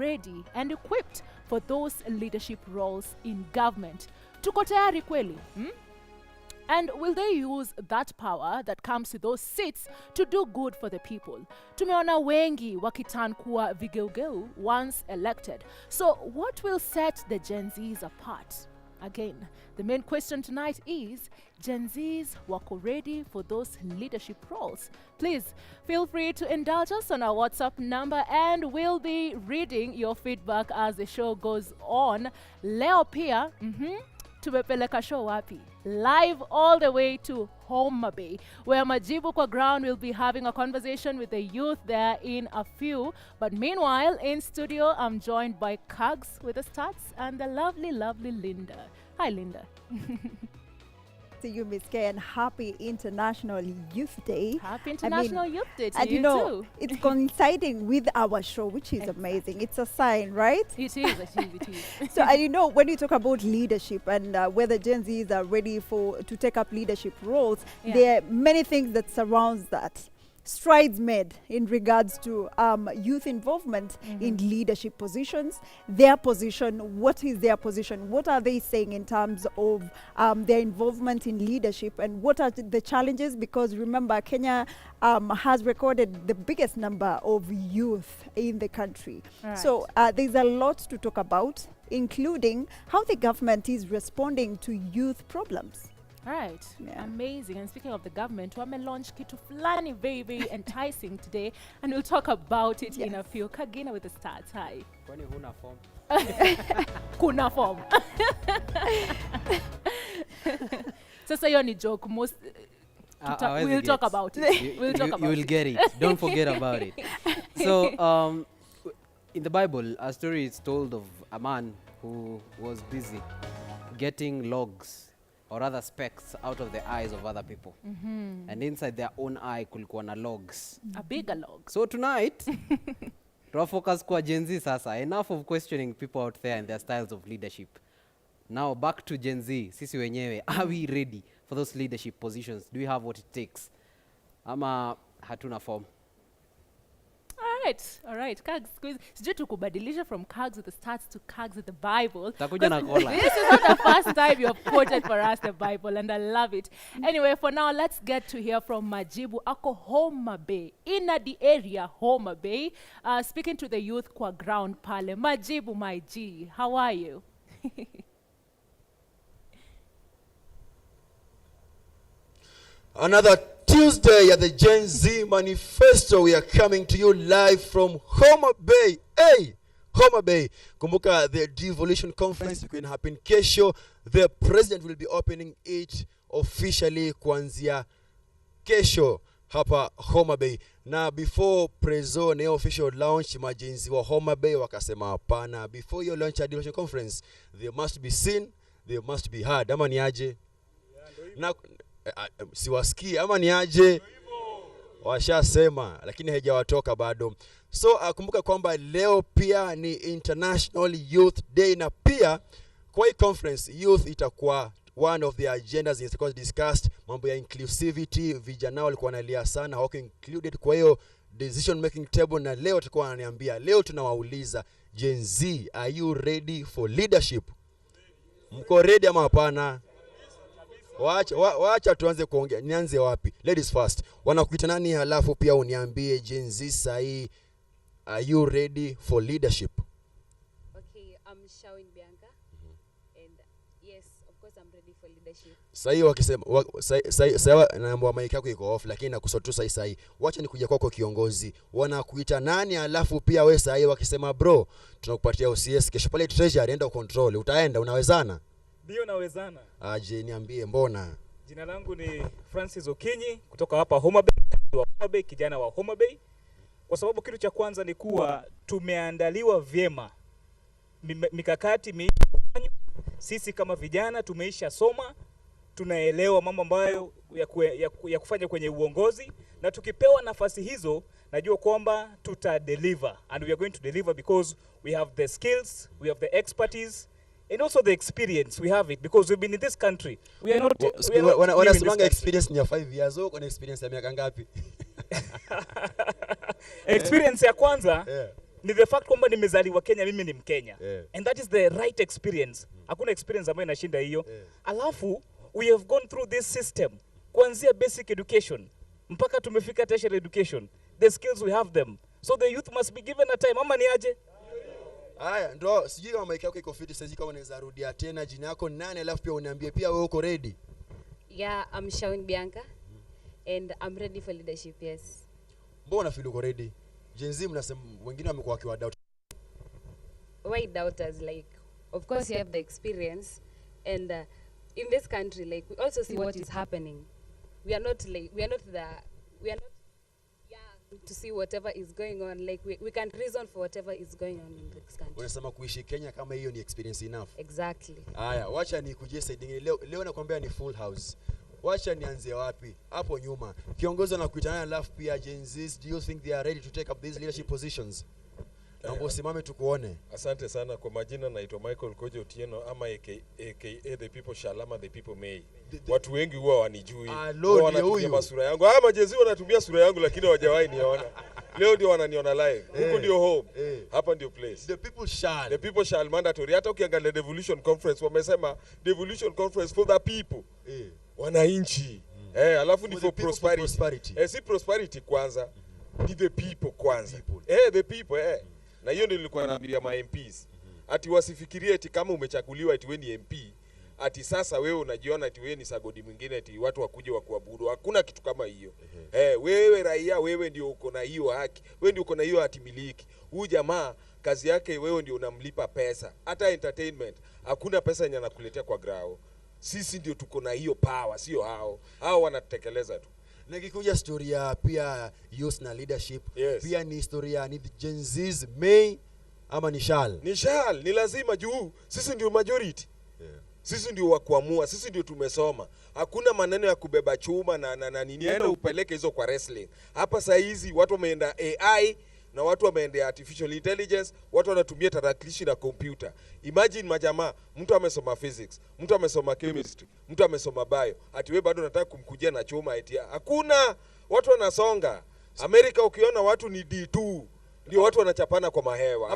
ready and equipped for those leadership roles in government? Tuko tayari kweli? And will they use that power that comes to those seats to do good for the people? Tumeona wengi wakitan kuwa vigeugeu once elected. So what will set the Gen Zs apart? Again, the main question tonight is, Gen Zs wako ready for those leadership roles? Please feel free to indulge us on our WhatsApp number and we'll be reading your feedback as the show goes on. Leo pia, tumepeleka show wapi? Live all the way to Homa Bay, where Majibu Kwa Ground will be having a conversation with the youth there in a few. But meanwhile, in studio, I'm joined by Kags with the stats and the lovely, lovely Linda. Hi, Linda. To you, Miss K, and happy International Youth Day. Happy International Youth Day to and you know, too. It's coinciding with our show, which is amazing. It's a sign, right? It is. So, and when you talk about leadership and whether Gen Zs are ready to take up leadership roles, there are many things that surrounds that. Strides made in regards to youth involvement in leadership positions, their position, what is their position, what are they saying in terms of their involvement in leadership, and what are the challenges, because remember, Kenya has recorded the biggest number of youth in the country. Right. So there's a lot to talk about, including how the government is responding to youth problems. Right. Yeah. Amazing. And speaking of the government, we launch kitu fulani very, very enticing today, and we'll talk about it in a few. Kagina with the stats. Hi. Kwani huna form? Kuna form. Sasa hiyo ni joke. Most we'll talk about it. We'll talk about it. You will get it. Don't forget about it. So, in the Bible, a story is told of a man who was busy getting logs, or rather specks, out of the eyes of other people. And inside their own eye kulikuwa na logs. A bigger log. So tonight, we'll focus kwa Gen Z sasa. Enough of questioning people out there and their styles of leadership. Now back to Gen Z. Sisi wenyewe, are we ready for those leadership positions? Do we have what it takes? Ama hatuna form? All right. Kags, sijui tukubadilisha from Kags with the stats to Kags with the Bible. Takuja na kola. This is not the first time you have quoted for us the Bible, and I love it. Anyway, for now, let's get to hear from Majibu ako Homa Bay. In the area, Homa Bay, speaking to the youth kwa ground pale. Majibu, my G, how are you? Another Tuesday at the Gen Z Manifesto. We are coming to you live from Homa Bay. Hey, Homa Bay. Kumbuka, the devolution conference will happen kesho. The president will be opening it officially kuanzia kesho hapa Homa Bay. Na before prezo na official launch, majenzi wa Homa Bay wakasema hapana. Before your launch at devolution conference, they must be seen, they must be heard. Ama ni aje? Na siwasikii ama ni aje? Washasema lakini haijawatoka bado. So kumbuka kwamba leo pia ni International Youth Day, na pia kwa hii conference youth itakuwa one of the agendas is discussed. Mambo ya inclusivity, vijana walikuwa wanalia sana wako included kwa hiyo decision making table, na leo tutakuwa ananiambia, leo tunawauliza Gen Z, are you ready for leadership? Mko ready ama hapana? Wacha tuanze kuongea. Nianze wapi? Ladies first. Wanakuita nani, halafu pia uniambie Gen Z sahi, are you ready for leadership? Okay, I'm Shawin Bianca. And yes, of course I'm ready for leadership. Sahi wakisema sawa, naomba mic yako iko off, lakini nakusotu sahi. Wacha nikuja kwako kiongozi. Wanakuita nani, halafu pia wewe sahi wakisema bro, tunakupatia OCS kesho pale treasury, enda control. Utaenda, unawezana? Ndio nawezana. Aje, niambie mbona. Jina langu ni Francis Okinyi kutoka hapa Homa Bay, kijana wa Homa Bay. Kwa sababu kitu cha kwanza ni kuwa tumeandaliwa vyema. Mikakati sisi kama vijana tumeisha soma, tunaelewa mambo ambayo ya kufanya kwenye uongozi, na tukipewa nafasi hizo najua kwamba tutadeliver, and we are going to deliver because we have the skills, we have the expertise, and also the experience. We have it because we've been in this country. We are not wanasimanga experience ni ya 5 years. Uko na experience ya miaka ngapi? Experience ya kwanza ni the fact kwamba nimezaliwa Kenya, mimi ni Mkenya. Yeah. And that is the right experience. Hakuna experience ambayo inashinda hiyo. Alafu we have gone through this system kuanzia basic education mpaka tumefika tertiary education. The skills we have them. So the youth must be given a time. Ama ni aje? Haya, ndo sijui kama mic yako iko fit sasa, kama unaweza rudia tena jina yako nani, alafu pia uniambie pia wewe uko ready. Yeah, I'm Shaun Bianca and I'm ready for leadership, yes. Mbona feel uko ready? Gen Z mnasema wengine wamekuwa wakiwa doubt. Why doubters? Like, of course you have the experience, and in this country, like, we also see what is happening. We are not young to see whatever is going on. Like, we can reason for whatever is going on in this country. Unasema kuishi Kenya kama hiyo ni experience enough. Exactly. Haya, wacha nikujie side nyingine. Leo nakwambia ni full house. Wacha nianze wapi? Hapo nyuma. Kiongozi anakuitana, alafu pia Gen Z, do you think they are ready to take up these leadership positions? Naomba usimame tukuone. Asante sana. Kwa majina naitwa Michael Kojo Otieno ama aka the people shall ama the people may. Watu wengi huwa wanijui. Wanatumia masura yangu. Majezi wanatumia sura yangu lakini hawajawahi niona. Leo ndio wananiona live. Huko ndio home. Hapa ndio place. The people shall. The people shall mandatory. Hata ukiangalia Devolution Conference wamesema Devolution Conference for the people. Wananchi. Alafu ni for prosperity. Si prosperity kwanza. Ni the people kwanza. The people. Na hiyo ndio nilikuwa naambia ma MPs. Ati wasifikirie eti kama umechaguliwa eti wewe ni MP, ati sasa wewe unajiona eti wewe ni sagodi mwingine eti watu wakuje wakuabudu. Hakuna kitu kama hiyo. Wewe raia, wewe ndio uko na hiyo haki. Wewe ndio uko na hiyo hatimiliki. Huyu jamaa kazi yake wewe ndio unamlipa pesa. Hata entertainment hakuna pesa yenye anakuletea kwa grao. Sisi ndio tuko na hiyo power, sio hao. Hao wanatekeleza tu. Nikikuja historia pia youth na leadership, pia ni historia ni Gen Z's may ama ni shall? Ni shall, ni lazima juu sisi ndio majority. Sisi ndio wa kuamua, sisi ndio tumesoma. Hakuna maneno ya kubeba chuma na nini enda upeleke hizo kwa wrestling. Hapa saa hizi watu wameenda AI na watu wameenda artificial intelligence, watu wanatumia tarakilishi na computer. Imagine majamaa, mtu amesoma physics, mtu amesoma chemistry, mtu amesoma bio. Ati wewe bado unataka kumkujia na chuma eti. Hakuna, watu wanasonga. Amerika ukiona watu ni D2. Ndio watu wanachapana kwa mahewa.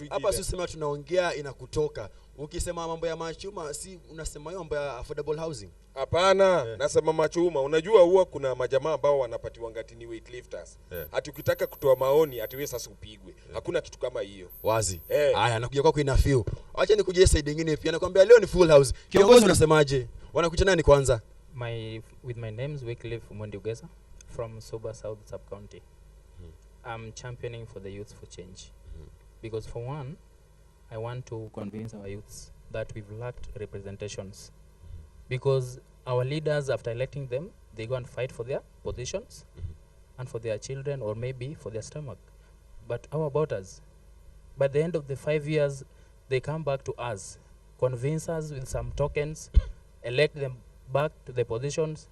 Hapa sisi sema tunaongea inakutoka. Ukisema mambo ya machuma, si unasema hiyo mambo ya affordable housing? Hapana, nasema machuma. Unajua huwa kuna majamaa ambao wanapatiwa ngati ni weightlifters. Ati ukitaka kutoa maoni ati wewe sasa upigwe. Hakuna kitu kama hiyo. Wazi. Haya, nakuja kwako ina feel. Acha nikuje side nyingine pia. Nakwambia leo ni full house. Kiongozi unasemaje? Wanakuita nani kwanza? With my name's Wycliffe Mwendugeza from Soba South Sub-County. I'm championing for the youth for change. Because for one, I want to convince our youths that we've lacked representations. Because our leaders, after electing them, they go and fight for their positions and for their children or maybe for their stomach. But how about us? By the end of the 5 years, they come back to us, convince us with some tokens, elect them back to the positions,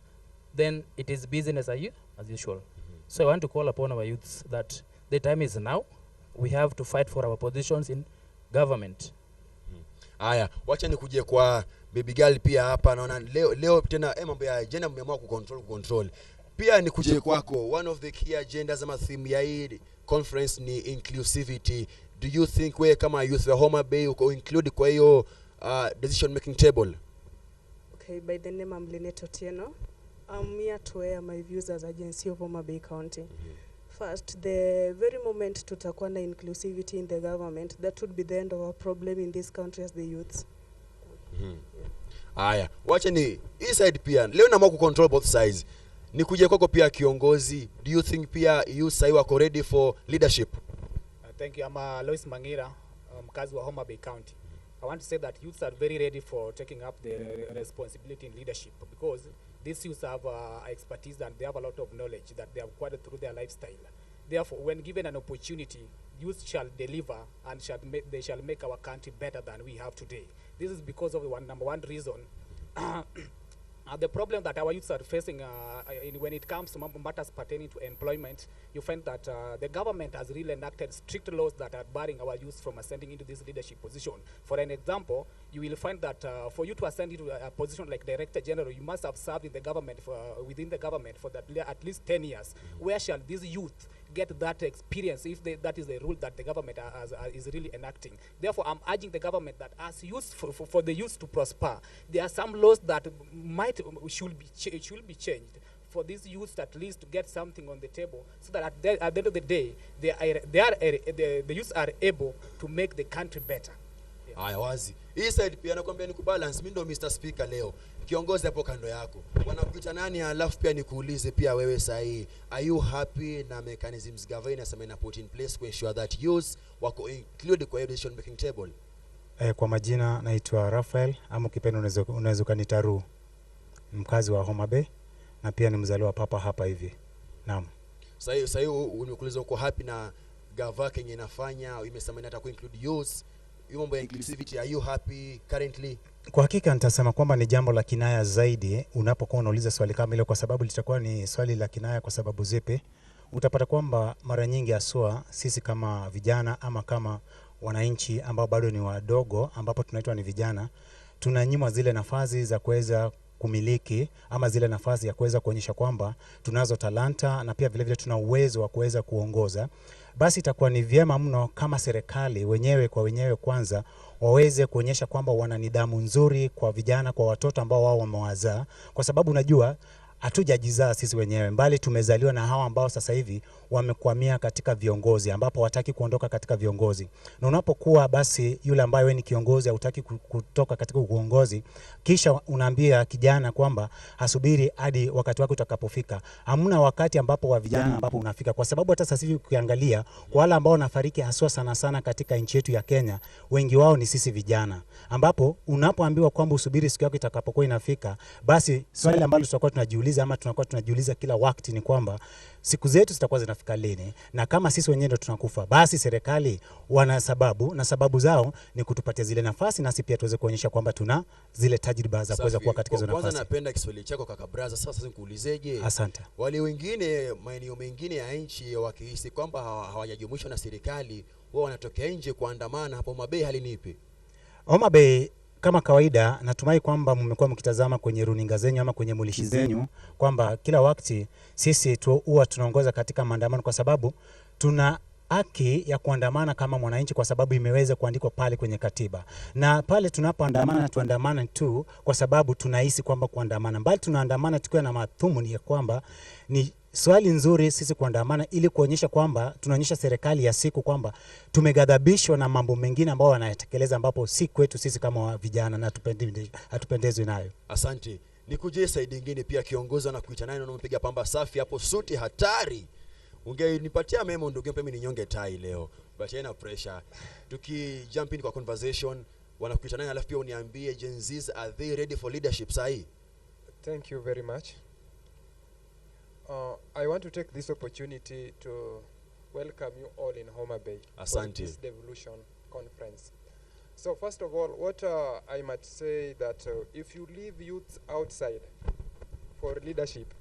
then it is business as usual. So I want to call upon our youths that the time is now. We have to fight for our positions in government. Haya, wacha nikuje kwa baby girl pia hapa. Naona leo tena mambo ya agenda mmeamua kucontrol. Pia nikuje kwako, one of the key agendas ama theme ya hii conference ni inclusivity. Do you think we kama youth wa Homa Bay uko include kwa hiyo decision making table? Okay, by the name I'm Linet Otieno. I'm here to air my views as agency of Homa Bay County. First, the very moment tutakuwa na inclusivity in the government, that would be the end of our problem in this country as the youths. Haya, wacha ni hii side pia. Leo naamua kucontrol both sides. Nikuje kwako pia kiongozi, do you think pia you sai wako ready for leadership? Thank you. I'm Lois Mangira, mkazi wa Homa Bay County. I want to say that youths are very ready for taking up the responsibility in leadership because these youths have expertise and they have a lot of knowledge that they have acquired through their lifestyle. Therefore, when given an opportunity, youth shall deliver and they shall make our country better than we have today. This is because of the number one reason. The problem that our youths are facing when it comes to matters pertaining to employment, you find that the government has really enacted strict laws that are barring our youth from ascending into this leadership position. For an example, you will find that for you to ascend into a position like Director General, you must have served in the government within the government for at least 10 years. Where shall these youth get that experience if that is the rule that the government is really enacting. Therefore, I'm urging the government that as youth, for the youth to prosper, there are some laws that should be changed for these youth at least to get something on the table, so that at the end of the day, the youth are able to make the country better. Haya wazi. Hii side pia nakwambia nikubalance. Mimi ndo Mr. Speaker leo. Kiongozi hapo kando yako. Wanakuita nani alafu pia nikuulize pia wewe sahi. Are you happy na mechanisms government ina put in place to ensure that youth wako included kwa decision making table? Kwa majina naitwa Rafael, ama ukipenda unaweza kanita Ru. Mkazi wa Homa Bay na pia ni mzaliwa papa hapa hivi. Naam. Sahi umekuuliza uko happy na gava Kenya inafanya, imesema inataka ku include youth. Mambo ya inclusivity, are you happy currently? Kwa hakika nitasema kwamba ni jambo la kinaya zaidi unapokuwa unauliza swali kama ile, kwa sababu litakuwa ni swali la kinaya. Kwa sababu zipi? Utapata kwamba mara nyingi aswa sisi kama vijana ama kama wananchi ambao bado ni wadogo, ambapo tunaitwa ni vijana, tunanyimwa zile nafasi za kuweza kumiliki ama zile nafasi ya kuweza kuonyesha kwamba tunazo talanta na pia vile vile tuna uwezo wa kuweza kuongoza. Basi itakuwa ni vyema mno kama serikali wenyewe kwa wenyewe kwanza waweze kuonyesha kwamba wana nidhamu nzuri kwa vijana, kwa watoto ambao wao wamewazaa, kwa sababu unajua hatujajizaa sisi wenyewe, mbali tumezaliwa na hawa ambao sasa hivi wamekwamia katika viongozi, ambapo wataki kuondoka katika viongozi. Na unapokuwa basi yule ambaye wewe ni kiongozi hutaki kutoka katika uongozi, kisha unaambia kijana kwamba asubiri hadi wakati wake utakapofika. Hamna wakati ambapo wa vijana ambapo unafika, kwa sababu hata sasa hivi ukiangalia kwa wale ambao wanafariki haswa sana katika nchi yetu ya Kenya, wengi wao ni sisi vijana, ambapo unapoambiwa kwamba usubiri siku yako itakapokuwa inafika, basi swali ambalo tutakuwa tunajiuliza ama tunakuwa tunajiuliza kila wakati ni kwamba siku zetu zitakuwa zinafika lini? Na kama sisi wenyewe ndo tunakufa, basi serikali wana sababu, na sababu zao ni kutupatia zile nafasi, nasi pia tuweze kuonyesha kwamba tuna zile tajriba za kuweza kuwa katika hizo nafasi. Kwanza napenda Kiswahili chako kaka Braza. Sasa nikuulizeje? Asante. Wale wengine maeneo mengine ya nchi wakihisi kwamba hawajajumuishwa na serikali, wao wanatokea nje kuandamana, hapo Homa Bay hali ni ipi? Homa Bay kama kawaida, natumai kwamba mmekuwa mkitazama kwenye runinga zenyu ama kwenye mulishi zenyu kwamba kila wakati sisi huwa tunaongoza katika maandamano, kwa sababu tuna haki ya kuandamana kama mwananchi, kwa sababu imeweza kuandikwa pale kwenye katiba. Na pale tunapoandamana tuandamana tu kwa sababu tunahisi kwamba kuandamana, bali tunaandamana tukiwa na madhumuni ya kwamba ni swali nzuri sisi kuandamana ili kuonyesha kwamba tunaonyesha serikali ya siku kwamba tumegadhabishwa na mambo mengine ambao wanatekeleza, ambapo si kwetu sisi kama vijana na hatupendezwi nayo. Asante. Nikuje side nyingine pia kiongozi na kuita nani unampiga pamba safi hapo, suti hatari. Ungenipatia memo ndugu yangu, mimi ninyonge tai leo. But haina pressure. Tuki jump in kwa conversation, wanakuita nani alafu pia uniambie Gen Zs, are they ready for leadership sahi? Thank you very much. I want to take this opportunity to welcome you all in Homa Bay for this devolution conference. So first of all, what I might say that if you leave youth outside for leadership,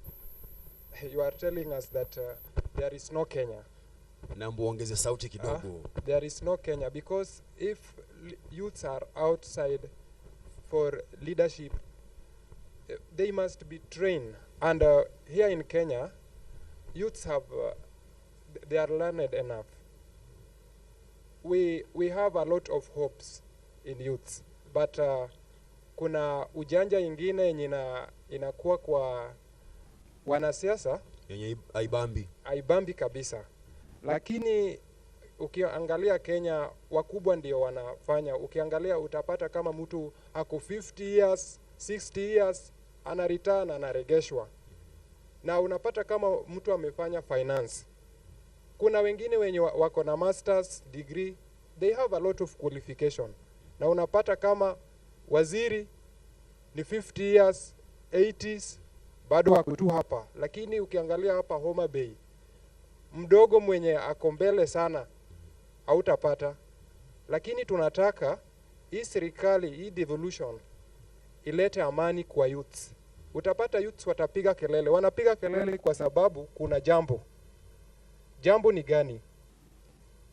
you are telling us that there is no Kenya. Nambuongeze sauti kidogo. There is no Kenya, because if youths are outside for leadership, they must be trained. And here in Kenya, youths have, they are learned enough. We have a lot of hopes in youths, but kuna ujanja ingine yenye inakuwa kwa wanasiasa yenye haibambi kabisa. Lakini ukiangalia Kenya, wakubwa ndio wanafanya. Ukiangalia utapata kama mtu ako 50 years, 60 years, ana return, anaregeshwa. Na unapata kama mtu amefanya finance. Kuna wengine wenye wako na masters degree, they have a lot of qualification. Na unapata kama waziri ni 50 years, 80s, bado wako tu hapa. Lakini ukiangalia hapa Homa Bay, mdogo mwenye ako mbele sana hautapata. Lakini tunataka hii serikali, hii devolution ilete amani kwa youths. Utapata youths watapiga kelele. Wanapiga kelele kwa sababu kuna jambo. Jambo ni gani?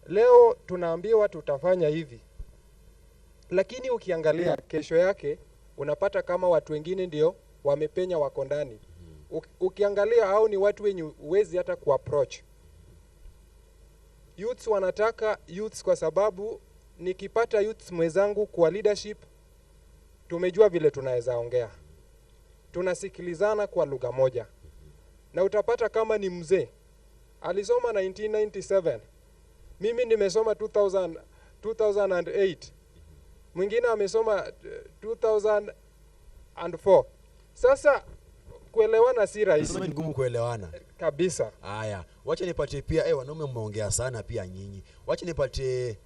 Leo tunaambiwa tutafanya hivi. Lakini ukiangalia kesho yake unapata kama watu wengine ndio wamepenya wako ndani. Ukiangalia hao ni watu wenye uwezi hata kuapproach. Youths wanataka youths kwa sababu nikipata youths mwenzangu kwa leadership, tumejua vile tunaweza ongea. Tunasikilizana kwa lugha moja. Na utapata kama ni mzee alisoma 1997, mimi nimesoma 2008, mwingine amesoma 2004. Sasa kuelewana si rahisi. Ni ngumu kuelewana kabisa. Haya, wacha nipatie pia wanaume mmeongea sana pia nyinyi. Wacha nipatie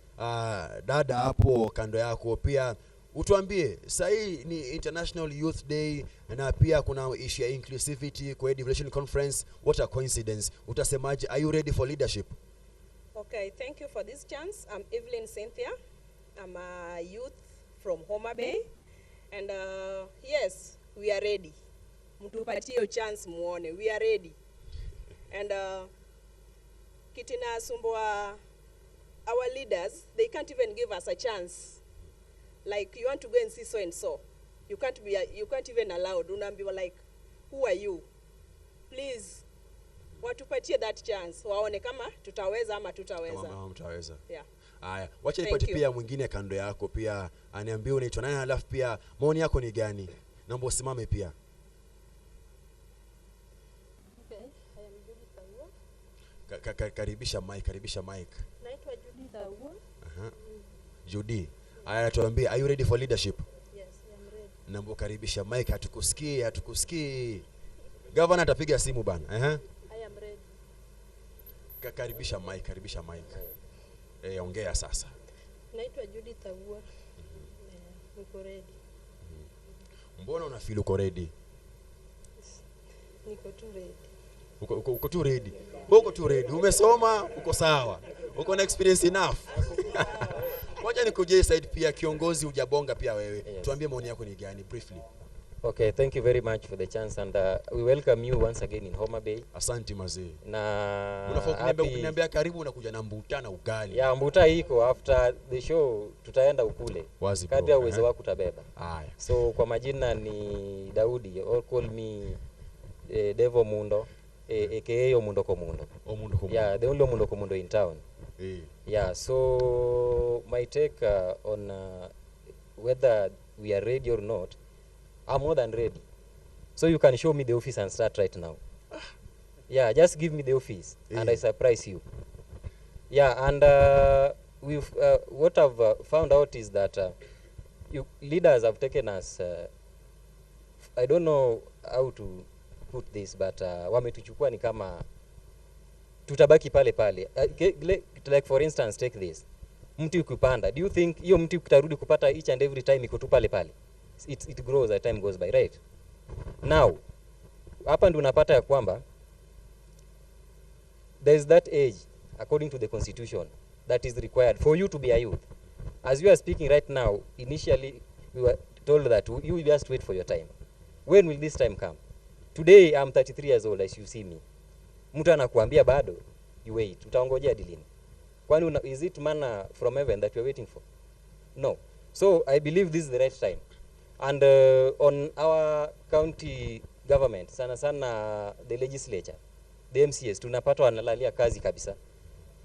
dada hapo kando yako pia utuambie, sahii ni International Youth Day na pia kuna issue ya inclusivity kwa Devolution Conference. What a coincidence. Utasemaje, are you ready for leadership? Okay, thank you for this chance. I'm Evelyn Cynthia. I'm a youth from Homa Bay. And yes, we are ready. Mtupatie chance muone. We are ready. And kitina sumbua our leaders, they can't even give us a chance. Like, you want to go and see so and so, you can't even allowed. Unaambiwa like, who are you? Please, watupatie that chance. Waone kama tutaweza ama tutaweza. Kama mtaweza. Yeah. Haya, wacha nipatie pia mwingine kando yako pia aniambie unaitwa nani, halafu pia maoni yako ni gani. Naomba usimame pia. Okay, I am Judith Aua. Karibisha mic. Naitwa Judith Aua. Judy. Haya, tuambie, are you ready for leadership? Yes, I am ready. Naomba karibisha mic, hatukusikii. Governor atapiga simu bana. I am ready. Karibisha mic. Ongea sasa. Naitwa Judith Aua. Niko ready. Mbona una feel uko ready? Niko tu ready. Uko tu ready. Uko tu ready. Umesoma, uko sawa. Uko na experience enough. Wacha nikuje side pia kiongozi hujabonga pia wewe. Yes. Tuambie maoni yako ni gani briefly. Okay, thank you very much for the chance and we welcome you once again in Homa Bay. Asante mazee. Na unafaa kuniambia karibu unakuja na mbuta na ugali. Yeah, mbuta iko after the show tutaenda ukule. Wazi kadri ya uwezo wako utabeba. Haya. So kwa majina ni Daudi, or call me Devo Mundo, aka Omundo Komundo. Omundo Komundo. Yeah, the only Omundo Komundo in town. Yeah, so my take on whether we are ready or not, I'm more than ready. So you can show me the office and start right now. Yeah, just give me the office and I surprise you. Yeah, and we've what I've found out is that you leaders have taken us, I don't know how to put this, but wametuchukua ni kama tutabaki pale pale. Like for instance, take this. Mti ukipanda, do you think hiyo mti ukitarudi kupata each and every time iko tu pale pale? It grows as time goes by, right? Now, hapa ndio unapata ya kwamba there is that age according to the constitution that is required for you to be a youth. As you are speaking right now, initially we were told that you just wait for your time. When will this time come? Today I'm 33 years old as you see me. Mtu anakuambia bado, you wait. Utaongojea dilini. Kwani is it manna from heaven that you are waiting for? No. So I believe this is the right time. And on our county government, sana sana the legislature, the MCS, tunapata wanalalia kazi kabisa.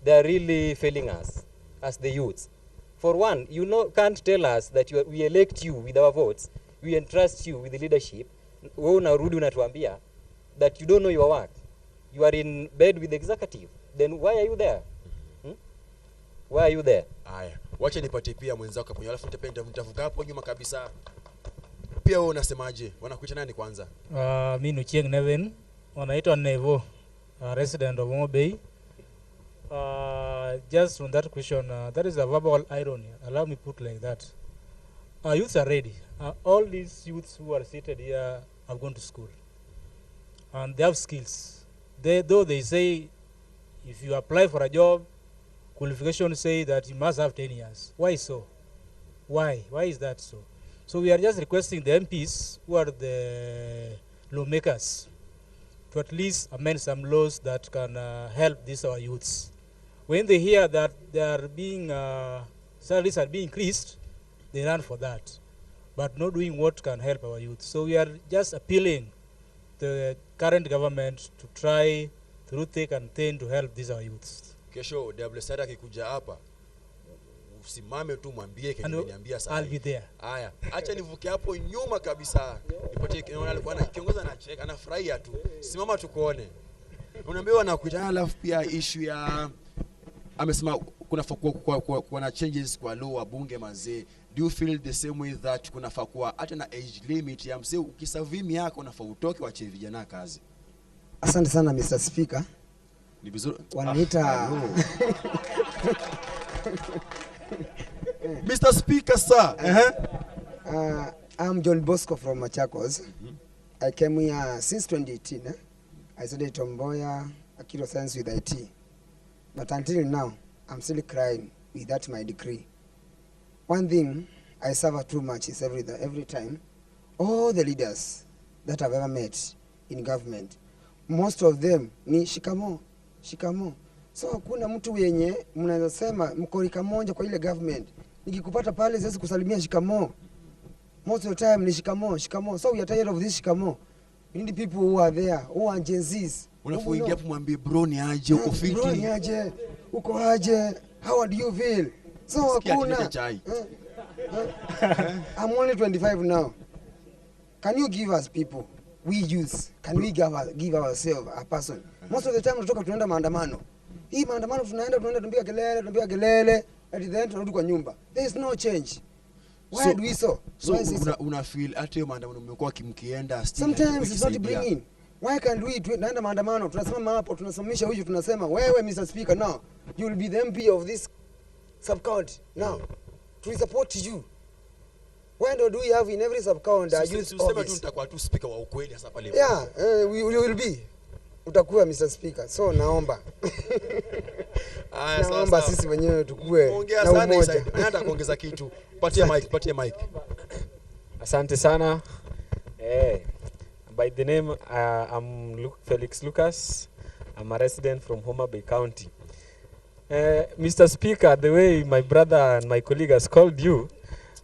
They are really failing us as the youths. For one, you can't tell us that we elect you with our votes, we entrust you with the leadership. Wewe unarudi unatuambia that you don't know your work. You are in bed with the executive. Then why are you there? Why are you there? Haya, wacha nipatie pia mwenzako hapo, alafu nitavuka hapo nyuma kabisa. Pia wewe unasemaje? Wanakuita nani kwanza? Mimi ni Chieng Neven, wanaitwa Nevo, resident of Homa Bay. Just on that question, that is a verbal irony. Allow me put like that. Youths are ready. All these youths who are seated here have gone to school. And they have skills. Though they say if you apply for a job, qualifications say that you must have 10 years. Why so? Why? Why is that so? So we are just requesting the MPs, who are the lawmakers, to at least amend some laws that can help these our youths. When they hear that they are being salaries are being increased, they run for that, but not doing what can help our youth. So we are just appealing to the current government to try through thick and thin to help these our youths. Kesho WSR akikuja hapa usimame tu mwambie kenye niambia sasa. I'll be there. Haya, acha nivuke hapo nyuma kabisa. Nipatie kinaona alikuwa anakiongoza na cheka anafurahia tu. Simama tukuone. Unaambiwa na kuitana, alafu pia issue ya amesema kuna na changes kwa law wa bunge mazee. Do you feel the same way that kunafaa kuwa hata na age limit ya mzee ukiserve miaka unafaa utoke wache vijana kazi? Asante sana Mr. Speaker. Ni vizuri wanaita Mr. Speaker sir. I'm John Bosco from Machakos. I came here since 2018. I studied Tomboya, Akiro Science with IT. But until now, I'm still crying without my degree. One thing I suffer too much is every time, all the leaders that I've ever met in government, most of them ni shikamo. So kuna mtu yenye mnaweza sema mko rika moja kwa ile government. Nikikupata pale siwezi kusalimia shikamo. Most of the time ni shikamo. So we are tired of this shikamo. We need people who are there, who are Gen Zs. Unapoingia hapo mwambie bro ni aje, uko fiti. Bro ni aje, uko aje, how do you feel? So hakuna. I'm only 25 now. Can you give us people, we youth, can we give ourselves a person? Most of the time tunatoka tunaenda maandamano. Hii maandamano tunaenda tunapiga kelele, at the end tunarudi kwa nyumba. There is no change. Why do we so? Una feel hata hiyo maandamano mmekuwa kimkienda still. Sometimes it's not bringing. Why can't we tunaenda maandamano, tunasimama hapo, tunasomesha huyu, tunasema wewe Mr. Speaker now, you will be the MP of this sub-county now. To support you. Why don't we have in every sub-county a youth office? Tu nitakuwa tu speaker wa ukweli sasa pale. Yeah, we will be. Utakuwa Mr. Speaker. So naomba. Naomba sisi wenyewe tukue na umoja. Naenda kuongeza kitu. Patie mic. Asante sana. By the name, I'm Felix Lucas. I'm a resident from Homa Bay County. Mr. Speaker, the way my brother and my colleague has called you,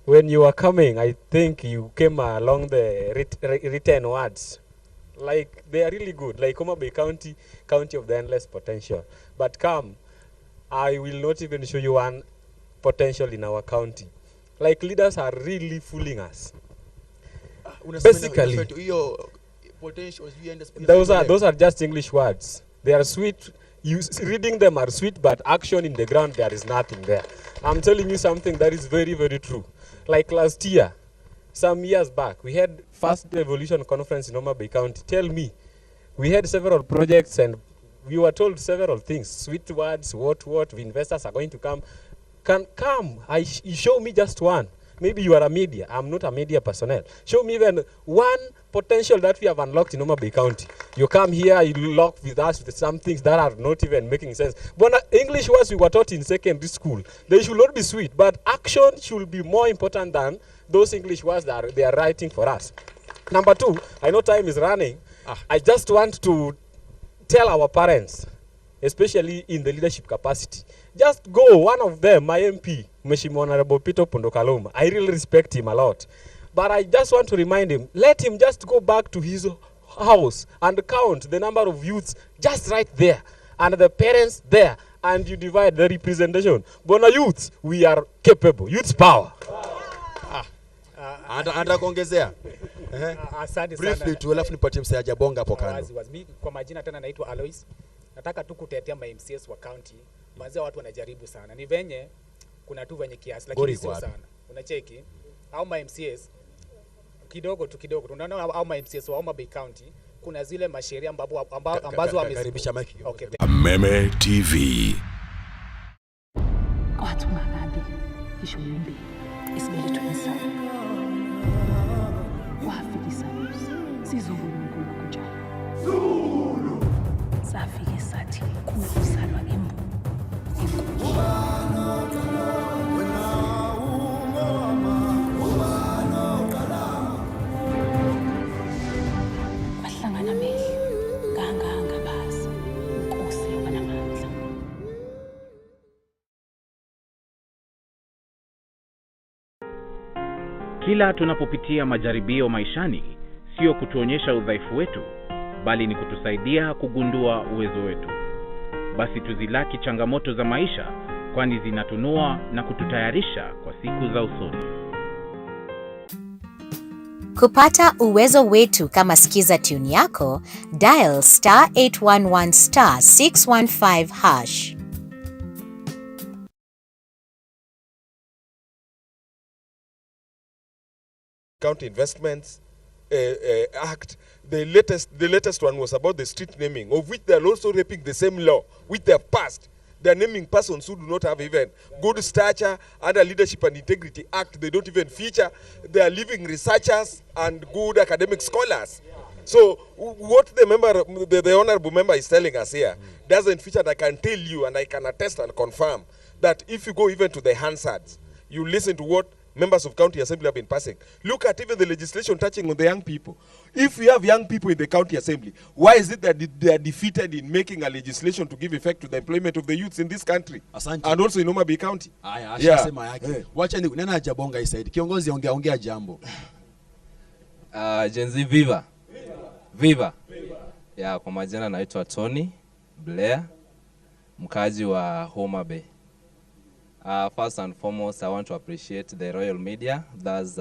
when you were coming, I think you came along the written words. Like, they are really good. Like Homa Bay County, county of the endless potential. But come, I will not even show you one potential in our county. Like, leaders are really fooling us. Basically, those are just English words. They are sweet. Reading them are sweet, but action in the ground, there is nothing there. I'm telling you something that is very, very true. Like last year, some years back, we had first Evolution Conference in Homa Bay County. Tell me, we had several projects and we were told several things. Sweet words, what, investors are going to come. Come, you show me just one. Maybe you are a media. I'm not a media personnel. Show me even one potential that we have unlocked in Homa Bay County. You come here, you lock with us with some things that are not even making sense. But English words we were taught in secondary school, they should not be sweet, but action should be more important than those English words that they are writing for us. Number two, I know time is running. I just want to tell our parents, especially in the leadership capacity, just go, one of them, my MP, Mheshimiwa Honorable Peter Pondokaloma. I really respect him a lot. But I just want to remind him, let him just go back to his house and count the number of youths just right there, and the parents there, and you divide the representation. Bona youths, we are capable. Youth's power. Anda kuongezea. Briefly tu, alafu nipatie msaja bonga hapo kando. Kwa majina tena naitwa Alois. Nataka tu kutetea MCS wa county. Manzi watu wanajaribu sana. Ni venye kuna tu venye kiasi lakini sio sana. Unacheki au MCS kidogo tunaona au MCS wa Homa Bay County kuna zile masheria ambazo wamekaribisha maki. Okay. Meme TV. Watu magabi kishumbi isibele tunisa. Wafiki sana. Sizungu ngulu kuja. Zulu. Safike sathi kusalwa embu. Bahlangana mehlo nganganga bazi inkosi yobanamandla. Kila tunapopitia majaribio maishani, sio kutuonyesha udhaifu wetu, bali ni kutusaidia kugundua uwezo wetu. basi tuzilaki changamoto za maisha, kwani zinatunoa na kututayarisha kwa siku za usoni. Kupata uwezo wetu kama sikiza tune yako, dial *811 *615#. County Investments Act. The latest one was about the street naming, of which they are also raping the same law which they have passed. They are naming persons who do not have even good stature under Leadership and Integrity Act. They don't even feature. They are living researchers and good academic scholars. So what the honorable member is telling us here doesn't feature. And I can tell you, and I can attest and confirm, that if you go even to the Hansards, you listen to what members of county assembly have been passing. Look at even the legislation touching on the young people. If we have young people in the county assembly, why is it that they are defeated in making a legislation to give effect to the employment of the youths in this country? Asante. And also in Homa Bay County? Aya, ashasema yake. Wacha ni nena hajabonga isaidi. Kiongozi ongea jambo. Gen Z Viva. Viva. Ya, kwa majina naitwa Tony Blair, mkazi wa Homa Bay. First and foremost, I want to appreciate the Royal Media, that's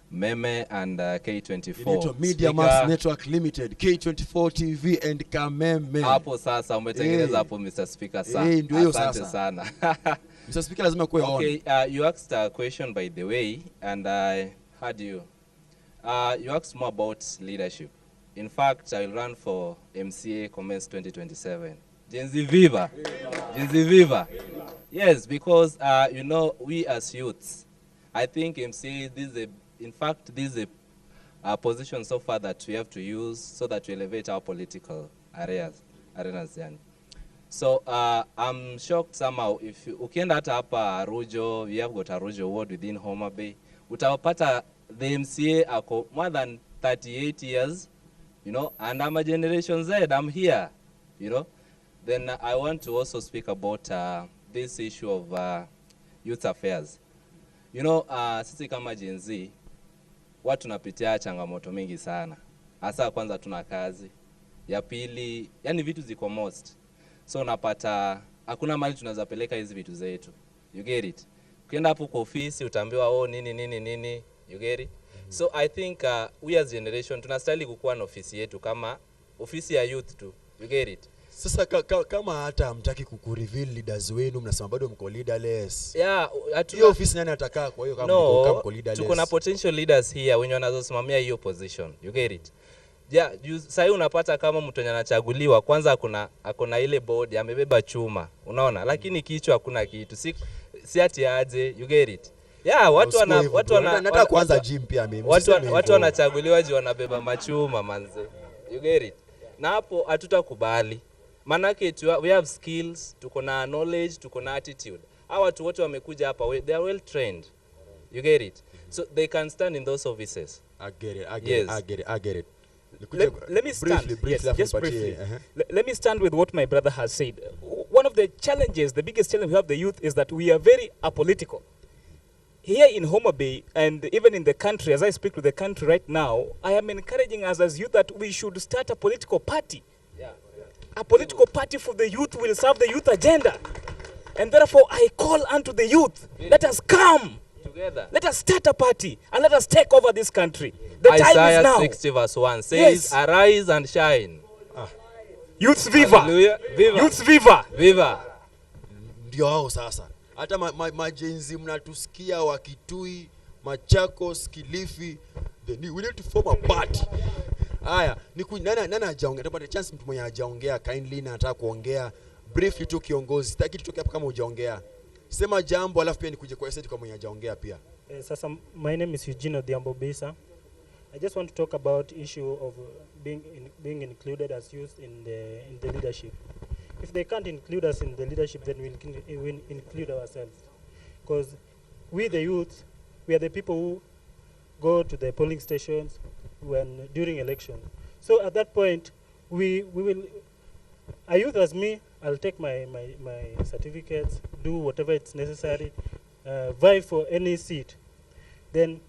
Meme and K24. Media Mass Network Limited, K24 TV and Kameme. Hapo sasa umetengeneza hapo Mr. Speaker sana. Asante sana. Mr. Speaker lazima kuwe on. Okay, you asked a question by the way, and I heard you. You asked more about leadership. In fact, I will run for MCA commence 2027. Gen Z Viva. Gen Z Viva. Yes, because you know, we as youths, I think MCA, this is a position so far that we have to use so that we elevate our political arenas. So I'm shocked somehow if ukienda hata hapa Arujo, we have got Arujo ward within Homa Bay, utapata the MCA ako more than 38 years, you know, and I'm a Generation Z, I'm here, you know. Then I want to also speak about this issue of youth affairs. You know, sisi kama Gen Z, watu tunapitia changamoto mingi sana. Hasa kwanza tuna kazi. Ya pili, yani vitu ziko most. So unapata hakuna mali tunaweza peleka hizi vitu zetu. You get it? Ukienda hapo kwa ofisi utaambiwa oh nini. You get it? So I think we as generation tunastahili kukuwa na ofisi yetu kama ofisi ya youth tu. You get it? Sasa kama hata hamtaki kukureveal leaders wenu, mnasema bado mko leaderless. Yeah, hiyo ofisi nani atakaa kwa hiyo kama mko leaderless? Tuko na potential leaders here wenye wanazosimamia hiyo position. You get it? Yeah, sasa unapata kama mtu anachaguliwa kwanza akona ile board amebeba chuma. Unaona? Lakini kichwa hakuna kitu. Si ati aje, you get it? Yeah, watu nataka kuanza gym pia mimi. Watu wanachaguliwa juu wanabeba machuma manze. You get it? Na hapo hatutakubali. Manake we have skills, tuko na knowledge, tuko na attitude. Hawa watu wote wamekuja hapa, they are well trained. You get it? So they can stand in those offices. I get it. Yes. I get it. Let me stand. Briefly. Let me stand with what my brother has said. One of the challenges, the biggest challenge we have the youth is that we are very apolitical. Here in Homa Bay and even in the country, as I speak to the country right now, I am encouraging us as youth that we should start a political party. Yeah. A political party for the youth will serve the youth agenda. And therefore, I call unto the youth, let us come together. Let us start a party and let us take over this country. The time is now. Isaiah 60 verse 1 says, yes. Arise and shine. Youths viva. Hallelujah. Viva. Youths viva. Viva. Ndio hao sasa. Hata majenzi mnatusikia wa Kitui, Machakos, Kilifi, we need to form a party. Haya, nani hajaongea? Tupate chance mtu mwenye hajaongea kindly na nataka kuongea briefly tu kiongozi. Sitaki tutoke hapa kama hujaongea. Sema jambo alafu pia nikuje kwa site kama mwenye hajaongea pia. Sasa my name is Eugene Odhiambo Bisa. I just want to talk about issue of being included as youth in the leadership. If they can't include us in the leadership, then we'll include ourselves. Because we the youth, we are the people who go to the polling stations during election. So at that point, we will, a youth as me, I'll take my certificates, do whatever it's necessary, vie for any seat. Then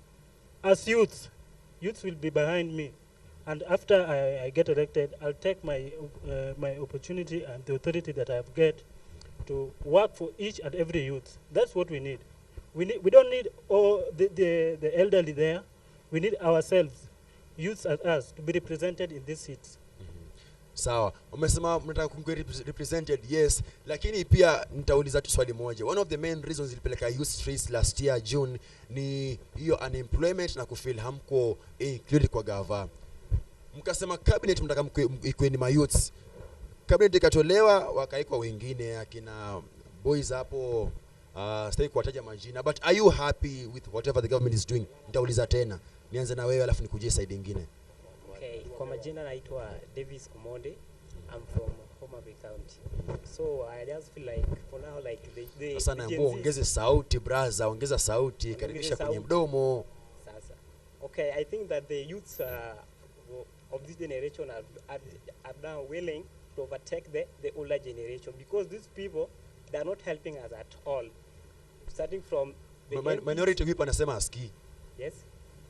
as youths will be behind me. And after I get elected, I'll take my my opportunity and the authority that I've get to work for each and every youth. That's what we need. We don't need all the elderly there. We need ourselves, youths as us, to be represented in these seats. Sawa, umesema mnataka kumkuwa represented, yes, lakini pia nitauliza tu swali moja. One of the main reasons ilipeleka youth streets last year June ni hiyo unemployment na kufeel hamko included kwa gava. Mkasema cabinet mtaka ikuwe ni youths. Cabinet ikatolewa wakaikwa wengine akina boys hapo, sitaki kuwataja majina, but are you happy with whatever the government is doing? Nitauliza tena. Nianze na wewe alafu nikujie side nyingine. Okay, kwa majina naitwa Davis Kumonde. I'm from Homa Bay County. So I just feel like for now like the sasa naomba ongeze sauti brother, ongeza sauti, karibisha kwenye mdomo. Sasa. Okay, I think that the youths of this generation are now willing to overtake the older generation, because these people, they are not helping us at all. Starting from the minority whip anasema aski. Yes.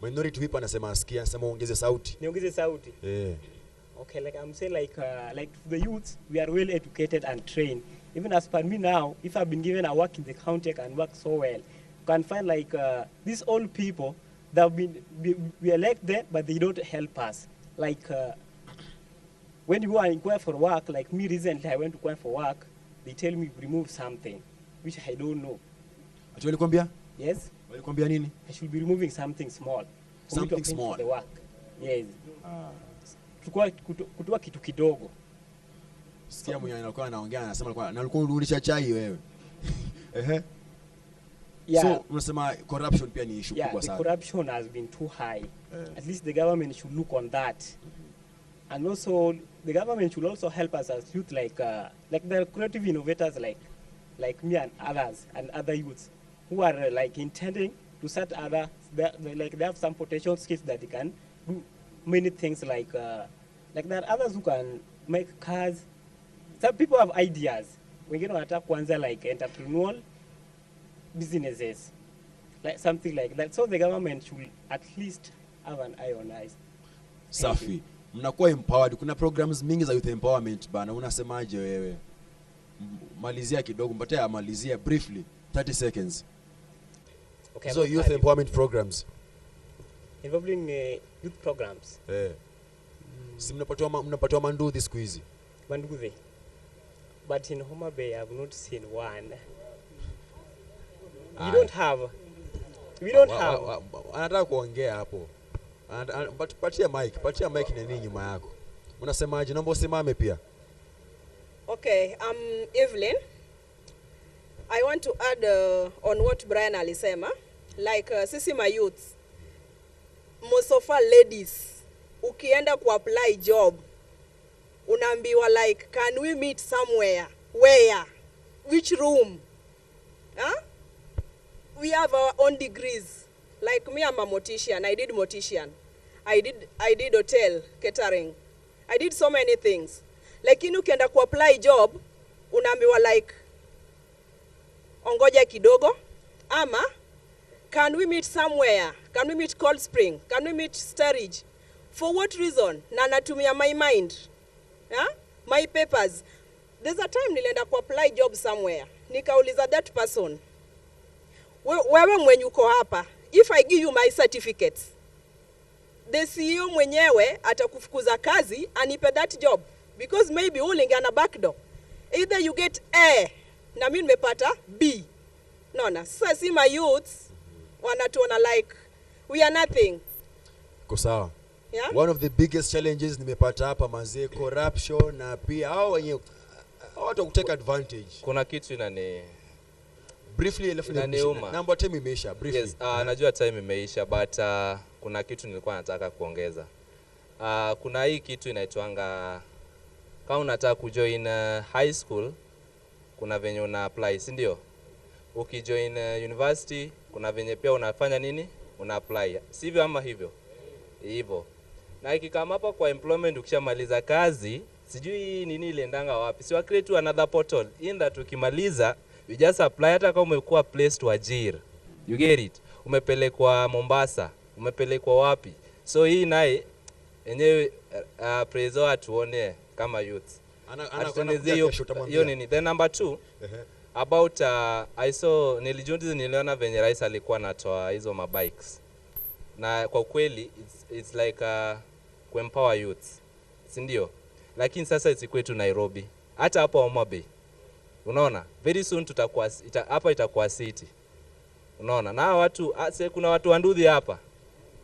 Minority whip anasema aski, anasema ongeze sauti. Niongeze sauti. Okay, like I'm saying, like the youths, we are well educated and trained. Even as per me now, if I've been given a work in the county, I can work so well. You can find like these old people that have been we elect them, but they don't help us. Like when you go and inquire for work, like me recently, I went to inquire for work. They tell me remove something, which I don't know. Ati walikwambia? Yes. Walikwambia nini? I should be removing something small. Something small. For the work. Yes. Kutoa kitu kidogo. Sikia mwenye alikuwa anaongea anasema alikuwa na alikuwa unarudisha chai wewe. Yeah. So unasema corruption pia ni issue kubwa sana. Yeah, the corruption has been too high. At least the government should look on that. And also the government should also help us as youth, like the creative innovators like me and others and other youths who are like intending to start other they have some potential skills that they can do many things, like there are others who can make cars. Some people have ideas. Wengine wanataka kuanza like entrepreneurial businesses, like something like that. So the government should at least have an eye on us. Safi. Mnakuwa empowered. Kuna programs mingi za youth empowerment bana. Unasemaje wewe? Malizia kidogo, mpatie amalizia briefly 30 seconds. Okay, so youth empowerment programs involving youth programs. Si mnapatiwa manduthi siku hizi? Manduthi. But in Homa Bay I have not seen one. We don't have. Anataka kuongea hapo. But patia mic na nini nyuma yako. Unasemaje? Naomba usimame pia. Okay, Evelyn. I want to add on what Brian alisema. Like sisi my youths, most of our ladies, ukienda ku apply job, unaambiwa like, can we meet somewhere? Where? Which room? Huh? We have our own degrees. Like me, I'm a mortician. I did mortician. I did hotel catering. I did so many things. Lakini ukienda ku apply job, unaambiwa like, ongoja kidogo, ama can we meet somewhere? Can we meet Cold Spring? Can we meet Sturridge? For what reason? Na natumia my mind. Yeah? My papers. There's a time nilienda ku apply job somewhere. Nikauliza that person, wewe mwenye uko hapa, if I give you my certificates, the CEO mwenyewe atakufukuza kazi anipe that job, because maybe ulingana backdoor. Either you get A na mimi nimepata B. Naona sasa si my youths wanatuona like we are nothing. Kwa sawa. Yeah? One of the biggest challenges nimepata hapa mazee, corruption na pia hao wenye watu kutake advantage. Kuna kitu briefly namba 10 imeisha briefly. Yes, najua time imeisha, but kuna kitu nilikuwa nataka kuongeza. Kuna hii kitu inaitwanga, kama unataka kujoin high school kuna venye una apply, si ndio? Ukijoin university kuna venye pia unafanya nini? Una apply. Sivyo ama hivyo? Hivyo. Na ikikama hapa kwa employment, ukishamaliza kazi, sijui nini iliendanga wapi. Si wa create to another portal. In that ukimaliza, you just apply hata kama umekuwa placed to ajira. You get it? Umepelekwa Mombasa, umepelekwa wapi? So hii naye Enyewe prezo atuone kama youth. Hiyo nini. Then number 2 about I saw niliona venye rais alikuwa anatoa hizo mabikes. Na kwa kweli it's like kuempower youth. Si ndio? Lakini sasa isikwe tu Nairobi. Hata hapa Homa Bay. Unaona? Very soon tutakuwa hapa itakuwa city. Unaona? Na watu kuna watu wanduthi hapa.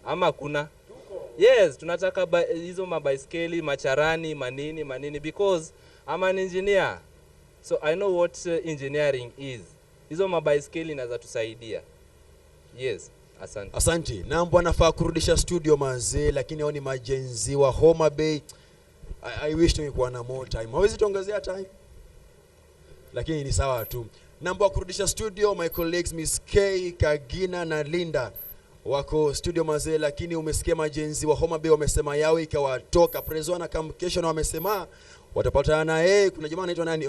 Ama kuna yes, tunataka hizo mabaiskeli, macharani, manini because I'm an engineer. So I know what engineering is. Hizo mabaiskeli inaweza tusaidia. Yes, asante. Asante. Nambo anafaa kurudisha studio mazee, lakini hao ni majenzi wa Homa Bay. I wish tungekuwa na more time. Hawezi tuongezea time? Lakini ni sawa tu. Nambo kurudisha studio, my colleagues Miss K, Kagina na Linda wako studio mazee, lakini umesikia majenzi wa Homa Bay wamesema yao ikawatoka. Prezo na kesho na wamesema watapatana na kuna jamaa anaitwa nani?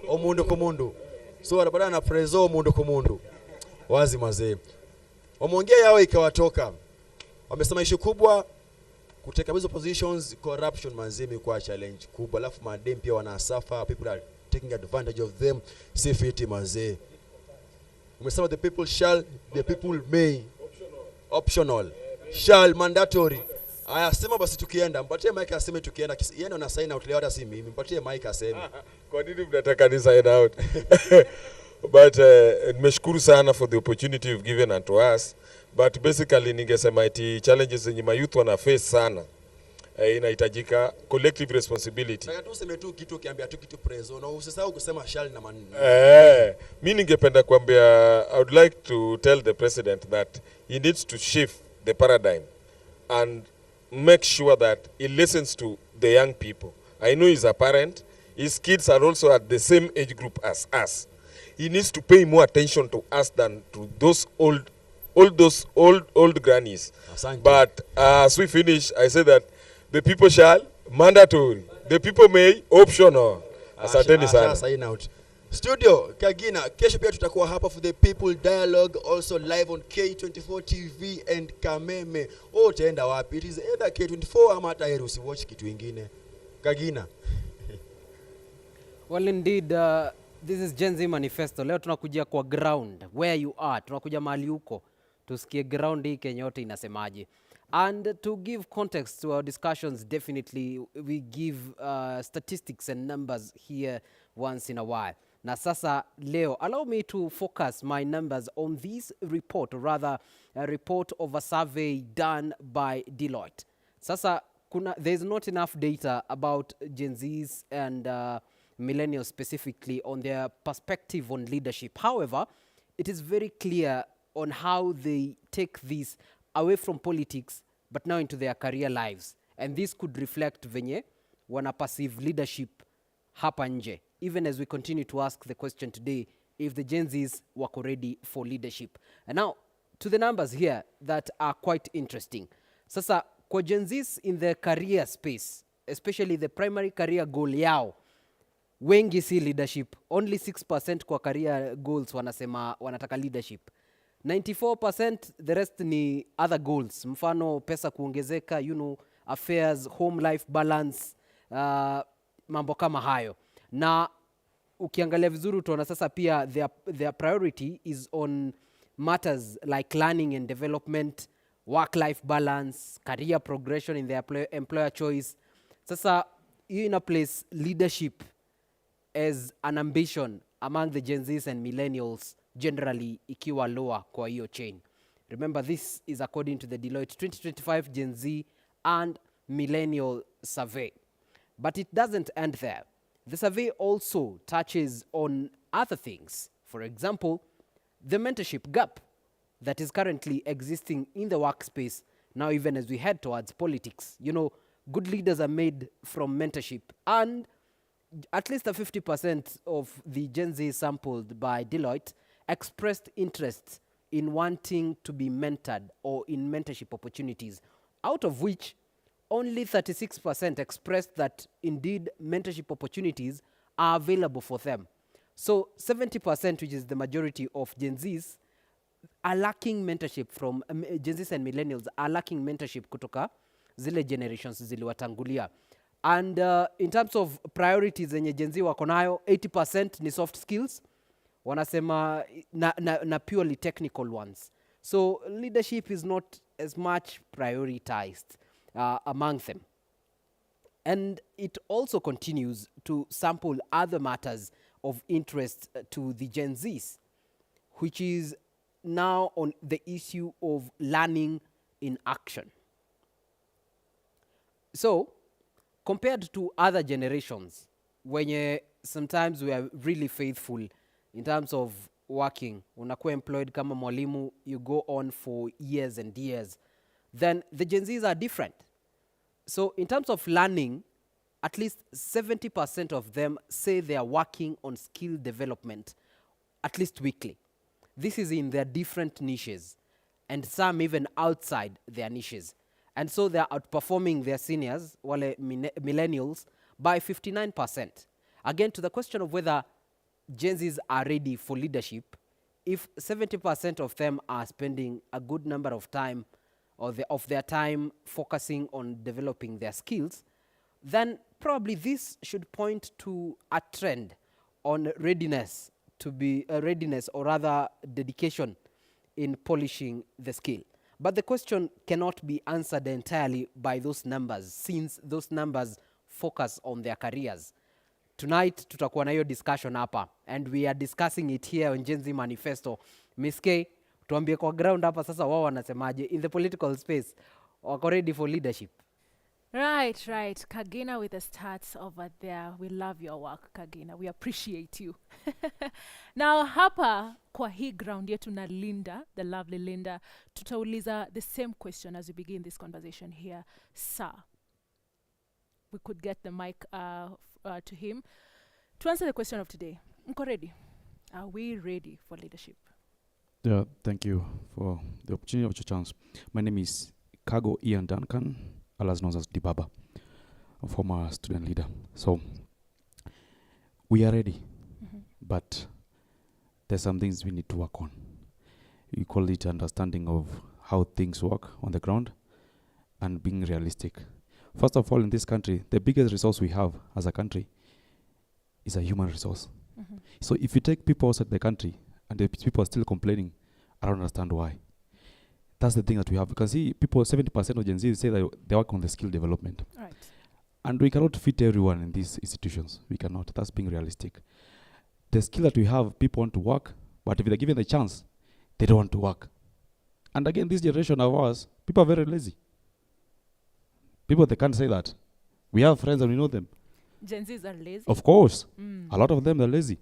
Omundu. So watapatana na Prezo Omundu. Wazi mazee. Wameongea yao ikawatoka. Wamesema issue kubwa kuteka hizo positions, corruption mazee imekuwa challenge kubwa. Alafu madem pia wanasafa, people are taking advantage of them. Si fiti mazee. Umesema the people shall, the people may. Optional. Shall, mandatory. Aya, sema basi tukienda. Mpatie mic aseme tukienda. Yeye ndo na sign out leo hata si mimi. Mpatie mic aseme. Kwa nini mnataka ni sign out? But nimeshukuru sana for the opportunity you've given unto us. But basically ningesema iti challenges zenye youth wana face sana. Inahitajika collective responsibility. Nataka tu useme tu kitu ukiambia tu kitu Prezo na usisahau kusema shall na manini. Mimi ningependa kuambia I would like to tell the president that he needs to shift the paradigm and make sure that he listens to the young people. I know he's a parent. His kids are also at the same age group as us. He needs to pay more attention to us than to those old grannies. Asante. But as we finish, I say that the people shall, mandatory. The people may, optional. Asanteni sana. Sign out. Studio Kagina, kesho pia tutakuwa hapa for the people dialogue, also live on K24 TV and Kameme. Utaenda wapi? It is either K24 ama hata heri usiwatch kitu kingine. Kagina. Well indeed, this is Z Manifesto. Leo tunakuja kwa ground, where you are. Tunakuja mahali huko. Tusikie ground hii Kenya yote inasemaje. And to give context to our discussions, definitely we give statistics and numbers here once in a while. Na sasa leo, allow me to focus my numbers on this report, or rather a report of a survey done by Deloitte. Sasa there's not enough data about Gen Zs and millennials specifically on their perspective on leadership. However, it is very clear on how they take this away from politics but now into their career lives. And this could reflect venye wana perceive leadership hapa nje. Even as we continue to ask the question today, if the Gen Zs were ready for leadership. And now, to the numbers here that are quite interesting. Sasa, kwa Gen Zs in the career space, especially the primary career goal yao, wengi si leadership. Only 6% kwa career goals wanasema wanataka leadership. 94%, the rest ni other goals. Mfano, pesa kuongezeka, affairs, home life balance, mambo kama hayo. Na ukiangalia vizuri utaona sasa pia their priority is on matters like learning and development, work-life balance, career progression in their employer choice. Sasa hiyo ina place leadership as an ambition among the Gen Zs and millennials generally ikiwa lower kwa hiyo chain. Remember, this is according to the Deloitte 2025 Gen Z and Millennial Survey. But it doesn't end there. The survey also touches on other things. For example, the mentorship gap that is currently existing in the workspace now, even as we head towards politics. Good leaders are made from mentorship, and at least 50% of the Gen Z sampled by Deloitte expressed interest in wanting to be mentored or in mentorship opportunities, out of which only 36% expressed that indeed mentorship opportunities are available for them. So 70%, which is the majority of Gen Zs, are lacking mentorship from Gen Zs and millennials are lacking mentorship kutoka zile generations ziliwatangulia. And in terms of priorities zenye Gen Z wako nayo, 80% ni soft skills, wanasema na purely technical ones. So leadership is not as much prioritized among them. And it also continues to sample other matters of interest to the Gen Zs, which is now on the issue of learning in action. So, compared to other generations, when sometimes we are really faithful in terms of working, unakuwa employed kama mwalimu, you go on for years and years, then the Gen Zs are different. So in terms of learning, at least 70% of them say they are working on skill development, at least weekly. This is in their different niches, and some even outside their niches. And so they are outperforming their seniors, wale millennials, by 59%. Again, to the question of whether Gen Zs are ready for leadership, if 70% of them are spending a good number of time of their time focusing on developing their skills, then probably this should point to a trend on readiness or rather dedication in polishing the skill. But the question cannot be answered entirely by those numbers, since those numbers focus on their careers. Tonight, tutakuwa na hiyo discussion hapa, and we are discussing it here on Gen Z Manifesto. Miss K, tuambie kwa ground hapa sasa wao wanasemaje in the political space, wako ready for leadership? Right. Kagina with the stats over there. We love your work, Kagina. We appreciate you. Now, hapa kwa hii ground yetu na Linda, the lovely Linda, tutauliza the same question as we begin this conversation here. Sir, we could get the mic to him to answer the question of today. Mko ready? Are we ready for leadership? Yeah, thank you for the opportunity of your chance. My name is Kago Ian Duncan, otherwise known as Dibaba, a former student leader. So we are ready, but there's some things we need to work on. We call it understanding of how things work on the ground and being realistic. First of all, in this country, the biggest resource we have as a country is a human resource. So if you take people outside the country and the people are still complaining, I don't understand why. That's the thing that we have. You can see people, 70% of Gen Z say that they work on the skill development. Right. And we cannot fit everyone in these institutions. We cannot. That's being realistic. The skill that we have, people want to work, but if they're given the chance, they don't want to work. And again, this generation of ours, people are very lazy. People, they can't say that. We have friends and we know them. Gen Zs are lazy? Of course. A lot of them are lazy.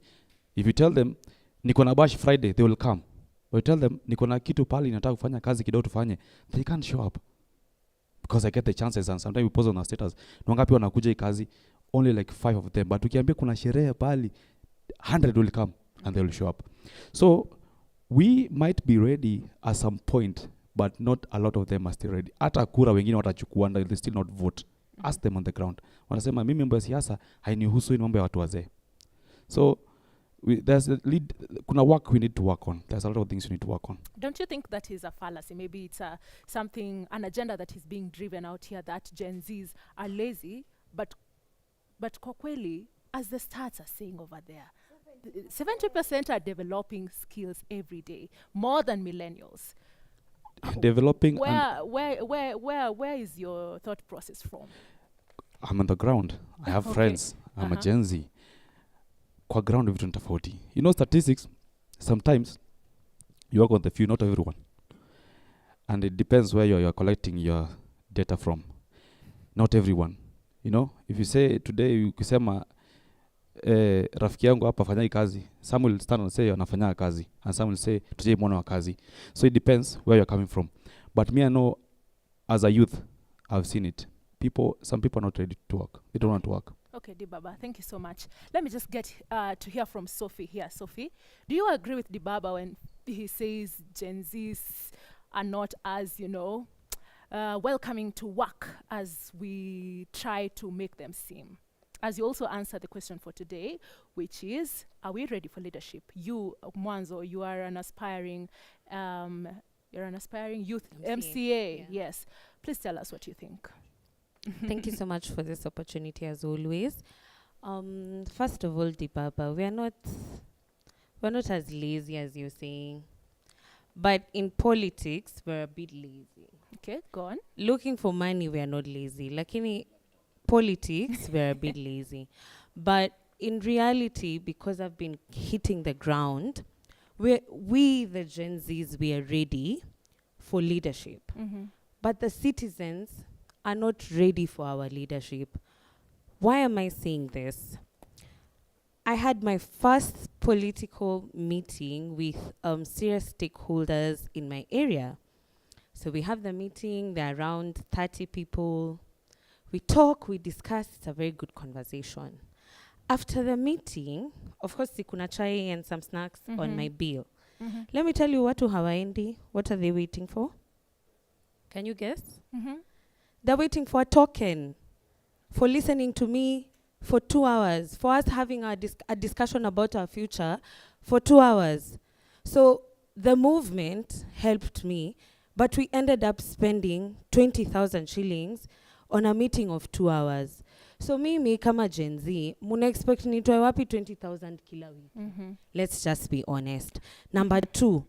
If you tell them, niko na bash Friday, they will come. But you tell them, niko na kitu pali nataka kufanya kazi kidogo tufanye, they can't show up. Because I get the chances, and sometimes we post on our status, wangapi wanakuja hii kazi, only like 5 of them. But ukiambia kuna sherehe pali, 100 will come and they will show up. So we might be ready at some point, but not a lot of them are still ready. Hata kura wengine watachukua and they still not vote. Ask them on the ground. Wanasema mimi mambo ya siasa hainihusu, ni mambo ya watu wazee. So there's a lead, kuna work we need to work on. There's a lot of things we need to work on. Don't you think that is a fallacy? Maybe it's an agenda that is being driven out here, that Gen Zs are lazy, but kwa kweli, as the stats are saying over there, 70% are developing skills every day, more than millennials. Developing. Where is your thought process from? I'm on the ground. I have friends. I'm a Gen Z. Kwa ground vitu tofauti. You know, statistics, sometimes you work on the few, not everyone. And it depends where you're collecting your data from. Not everyone. You know, if you say today, ukisema rafiki yangu hapa fanya kazi, some will stand and say anafanya kazi, and some will say tuje mwana wa kazi. So it depends where you're coming from. But me, I know as a youth, I've seen it. Some people are not ready to work. They don't want to work. Okay, Dibaba, thank you so much. Let me just get to hear from Sophie here. Sophie, do you agree with Dibaba when he says Gen Zs are not as, welcoming to work as we try to make them seem? As you also answer the question for today, which is, are we ready for leadership? You, Mwanzo, you are an aspiring You're an aspiring youth MCA. Yes. Please tell us what you think. Thank you so much for this opportunity as always. First of all, Dipapa, we're not as lazy as you're saying. But in politics, we're a bit lazy. Okay, go on. Looking for money, we're not lazy. Like in politics, we're a bit lazy. But in reality, because I've been hitting the ground, we the Gen Zs, we are ready for leadership. But the citizens are not ready for our leadership. Why am I saying this? I had my first political meeting with serious stakeholders in my area. So we have the meeting, there are around 30 people. We talk, we discuss, it's a very good conversation. After the meeting, of course, sikuna chai and some snacks on my bill. Let me tell you what to hawaendi. What are they waiting for? Can you guess? They're waiting for a token, for listening to me for 2 hours, for us having a discussion about our future for 2 hours. So the movement helped me, but we ended up spending 20,000 shillings on a meeting of 2 hours. So mimi kama Gen Z, muna expect nitoe wapi 20,000 kila week? Let's just be honest. Number 2,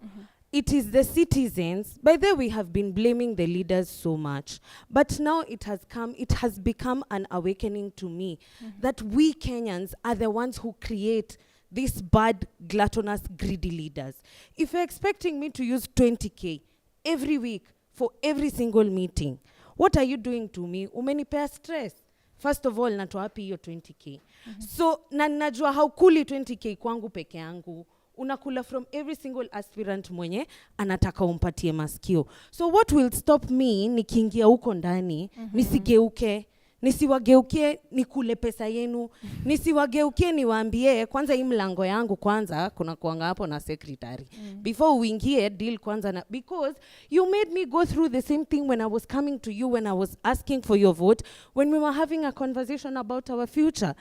it is the citizens. By the way, we have been blaming the leaders so much, but now it has become an awakening to me that we Kenyans are the ones who create these bad, gluttonous, greedy leaders. If you're expecting me to use 20K every week for every single meeting, what are you doing to me? Umenipea stress. First of all, natoa wapi hiyo 20K? So, na najua haukuli 20K kwangu peke yangu. Unakula from every single aspirant mwenye anataka umpatie masikio. So what will stop me nikiingia huko ndani, nisigeuke, nisiwageukie nikule pesa yenu, nisiwageukie niwaambie kwanza hii mlango yangu kwanza kuna kuanga hapo na secretary. Before uingie deal kwanza na, because you made me go through the same thing when I was coming to you, when I was asking for your vote, when we were having a conversation about our future.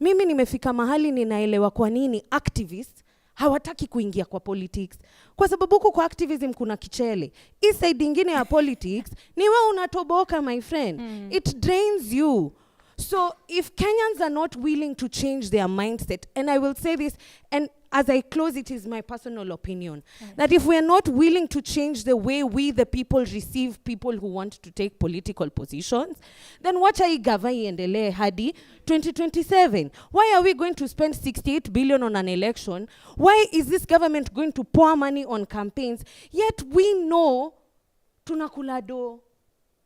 Mimi nimefika mahali ninaelewa kwa nini activists hawataki kuingia kwa politics. Kwa sababu huko kwa activism kuna kichele. Hii side ingine ya politics, ni wewe unatoboka my friend. It drains you. So if Kenyans are not willing to change their mindset, and I will say this, and as I close, it is my personal opinion, that if we are not willing to change the way we, the people, receive people who want to take political positions, then wacha hii gava iendelee hadi 2027. Why are we going to spend 68 billion on an election? Why is this government going to pour money on campaigns? Yet we know tunakula do.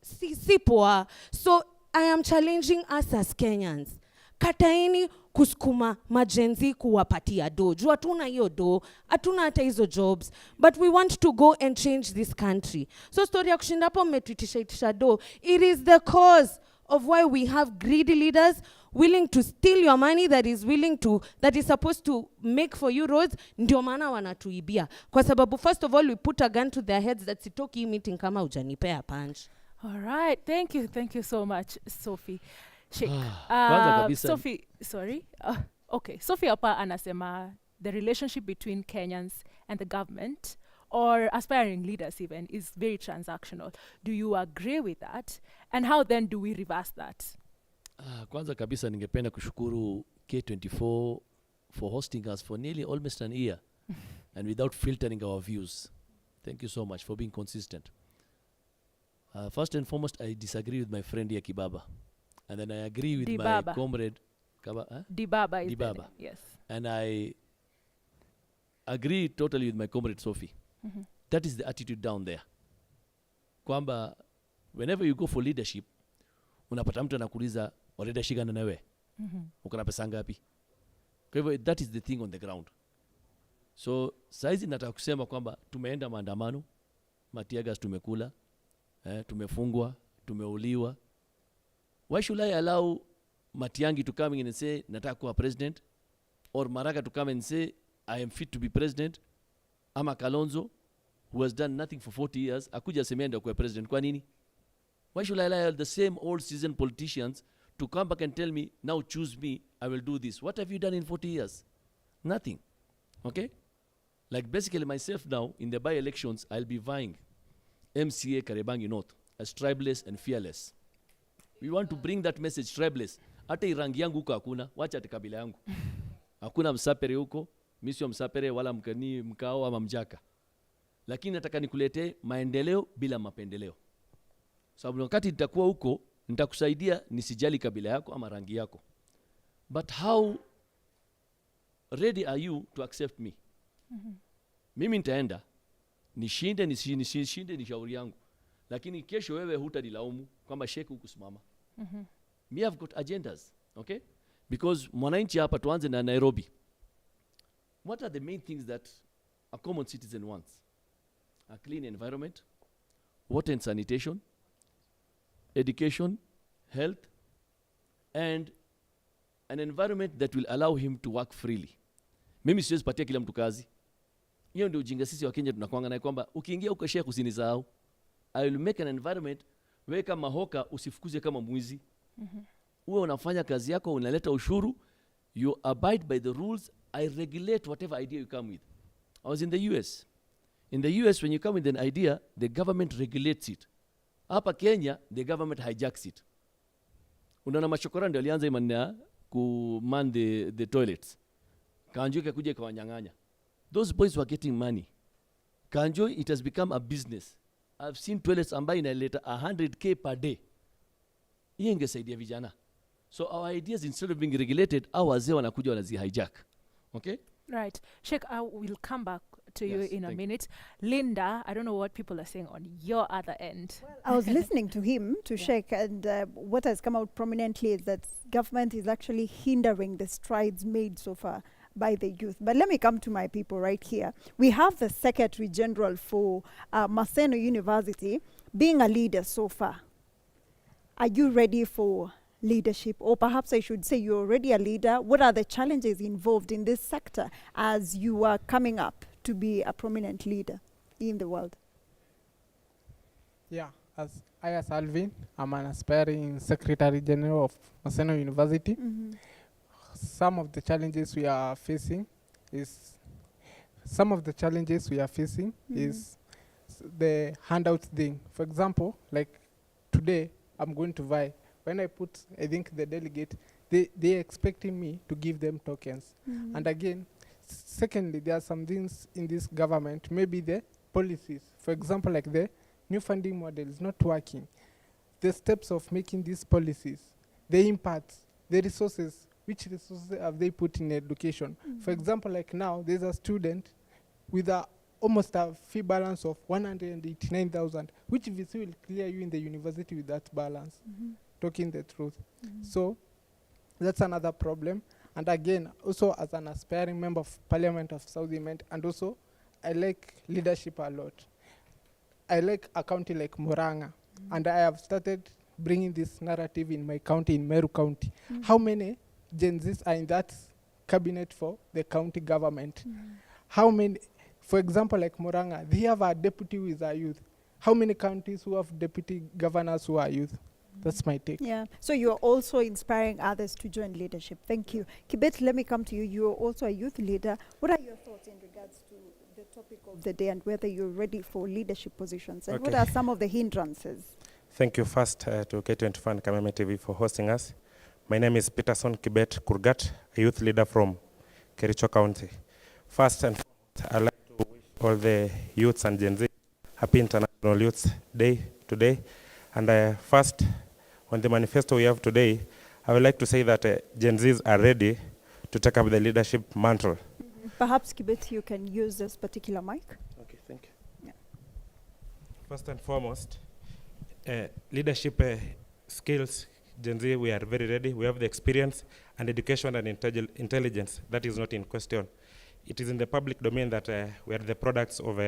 Si poa. So I am challenging us as Kenyans. Kataeni kuskuma majenzi kuwapatia do. Juu hatuna hiyo do, hatuna hata hizo jobs, but we want to go and change this country. So story ya kushinda hapo mmetuitisha do. It is the cause of why we have greedy leaders willing to steal your money that is supposed to make for you roads. Ndio maana wanatuibia. Kwa sababu first of all we put a gun to their heads that sitoki meeting kama hujanipea punch. All right, thank you so much, Sophie. Sheikh. Sophie, sorry. Okay, Sophie hapa anasema the relationship between Kenyans and the government or aspiring leaders even is very transactional. Do you agree with that? And how then do we reverse that? Kwanza kabisa ningependa kushukuru K24 for hosting us for nearly almost an year and without filtering our views. Thank you so much for being consistent. First and foremost, I disagree with my friend here, Kibaba. And then I agree with my comrade. Dibaba is the name, yes. And I agree totally with my comrade, Sophie. That is the attitude down there. Kwamba, whenever you go for leadership, unapata mtu anakuuliza, walida shigana na we? Uko na pesa ngapi? Kwa hivyo, that is the thing on the ground. So, saizi nataka kusema kwamba tumeenda maandamano, matiagas tumekula, tumefungwa, tumeuliwa. Why should I allow Matiangi to come in and say, nataka kuwa president? Or Maraga to come and say, I am fit to be president? Ama Kalonzo, who has done nothing for 40 years, akuja semenda kuwa president. Kwa nini? Why should I allow the same old seasoned politicians to come back and tell me, now choose me, I will do this? What have you done in 40 years? Nothing. Okay? Like basically myself now, in the by-elections, I'll be vying MCA Karebangi North as tribeless and fearless. We want to bring that message, tribeless. Hata irangi yangu huko hakuna, wacha ati kabila yangu. Hakuna msapere huko, mimi sio msapere wala mkani mkao ama mjaka. Lakini nataka nikuletee maendeleo bila mapendeleo. Sababu wakati nitakuwa huko, nitakusaidia nisijali kabila yako ama rangi yako. But how ready are you to accept me? Mimi nitaenda nishinde ni shauri yangu, lakini kesho wewe hutanilaumu kwamba Sheikh hukusimama. Me have got agendas, okay? Because mwananchi hapa, tuanze na Nairobi. What are the main things that a common citizen wants? A clean environment, water and sanitation, education, health, and an environment that will allow him to work freely. Mimi siwezi patia kila mtu kazi. Hiyo ndio ujinga sisi wa Kenya tunakuanga naye, kwamba ukiingia uko Sheikh usinisahau. I will make an environment wewe kama hoka usifukuze kama mwizi. Uwe unafanya kazi yako, unaleta ushuru, you abide by the rules, I regulate whatever idea you come with. I was in the US. In the US, when you come with an idea, the government regulates it. Hapa Kenya, the government hijacks it. Unaona machokora ndio alianza imani ku man the toilets. Kanjo ikakuja ikawanyang'anya. Those boys were getting money. Kanjo, it has become a business. I've seen toilets ambayo inaleta 100K per day. Hiyo ingesaidia vijana. So our ideas, instead of being regulated, our wazee wanakuja wanazi hijack. Okay? Right. Sheikh, I will come back to you Yes, in a thank minute. Linda, I don't know what people are saying on your other end. I was listening to him, to Sheikh, and what has come out prominently is that government is actually hindering the strides made so far by the youth. But let me come to my people right here. We have the Secretary General for Maseno University being a leader so far. Are you ready for leadership? Or perhaps I should say you're already a leader. What are the challenges involved in this sector as you are coming up to be a prominent leader in the world? Yeah, as Alvin, I'm an aspiring Secretary General of Maseno University. Some of the challenges we are facing is the handout thing. For example, like today, I'm going to vie. When I think the delegate, they're expecting me to give them tokens. And again, secondly, there are some things in this government, maybe the policies. For example, like the new funding model is not working. The steps of making these policies, the impacts, the resources, which resources have they put in education? For example, like now, there's a student with almost a fee balance of 189,000, which VC will clear you in the university with that balance, talking the truth. So that's another problem. And again, also as an aspiring member of Parliament of South Element, and also I like leadership a lot. I like a county like Murang'a, and I have started bringing this narrative in my county, in Meru County. How many Gen Zs are in that cabinet for the county government? How many, for example, like Murang'a, they have a deputy who is a youth. How many counties who have deputy governors who are youth? That's my take. Yeah. So you're also inspiring others to join leadership. Thank you. Kibet, let me come to you. You're also a youth leader. What are your thoughts in regards to the topic of the day and whether you're ready for leadership positions? And what are some of the hindrances? Thank you first to K24 and Kameme TV for hosting us. My name is Peterson Kibet Kurgat, a youth leader from Kericho County. First and foremost, I'd like to wish all the youths and Gen Z happy International Youth Day today. And first, on the manifesto we have today, I would like to say that Gen Zs are ready to take up the leadership mantle. Perhaps, Kibet, you can use this particular mic. Okay, thank you. Yeah. First and foremost, leadership skills, Gen Z, we are very ready. We have the experience and education and intelligence. That is not in question. It is in the public domain that we are the products of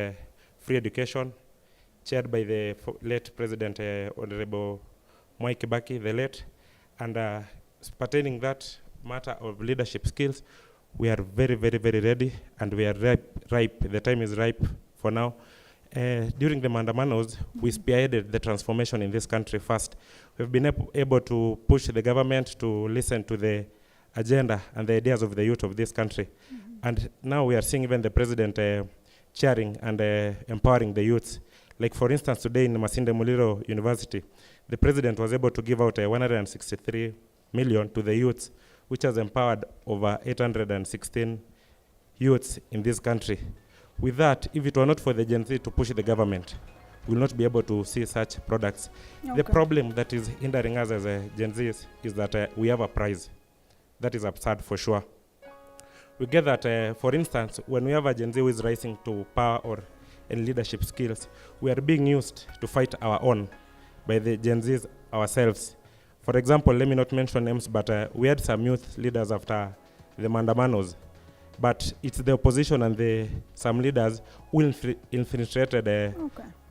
free education, chaired by the late President Honorable Mwai Kibaki, the late. And pertaining that matter of leadership skills, we are very, very, very ready, and we are ripe. The time is ripe for now. During the Mandamanos, we spearheaded the transformation in this country first. We've been able to push the government to listen to the agenda and the ideas of the youth of this country. And now we are seeing even the president chairing and empowering the youths. Like for instance, today in Masinde Muliro University, the president was able to give out 163 million to the youths, which has empowered over 816 youths in this country. With that, if it were not for the Gen Z to push the government, we will not be able to see such products. Okay. The problem that is hindering us as Gen Zs is that we have a prize. That is absurd for sure. We get that, for instance, when we have a Gen Z who is rising to power or in leadership skills, we are being used to fight our own by the Gen Zs ourselves. For example, let me not mention names, but we had some youth leaders after the Mandamanos. But it's the opposition and some leaders who infiltrated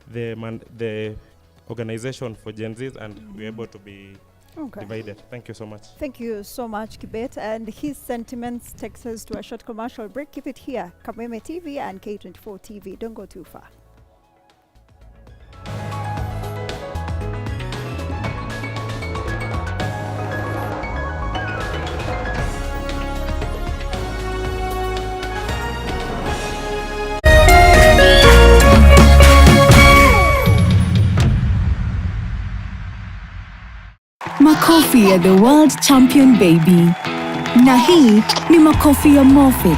the organization for Gen Zs, and we're able to be divided. Thank you so much. Thank you so much, Kibet. And his sentiments takes us to a short commercial break. Keep it here. Kameme TV and K24 TV. Don't go too far. Makofi ya the world champion baby. Na hii ni makofi ya Morphix,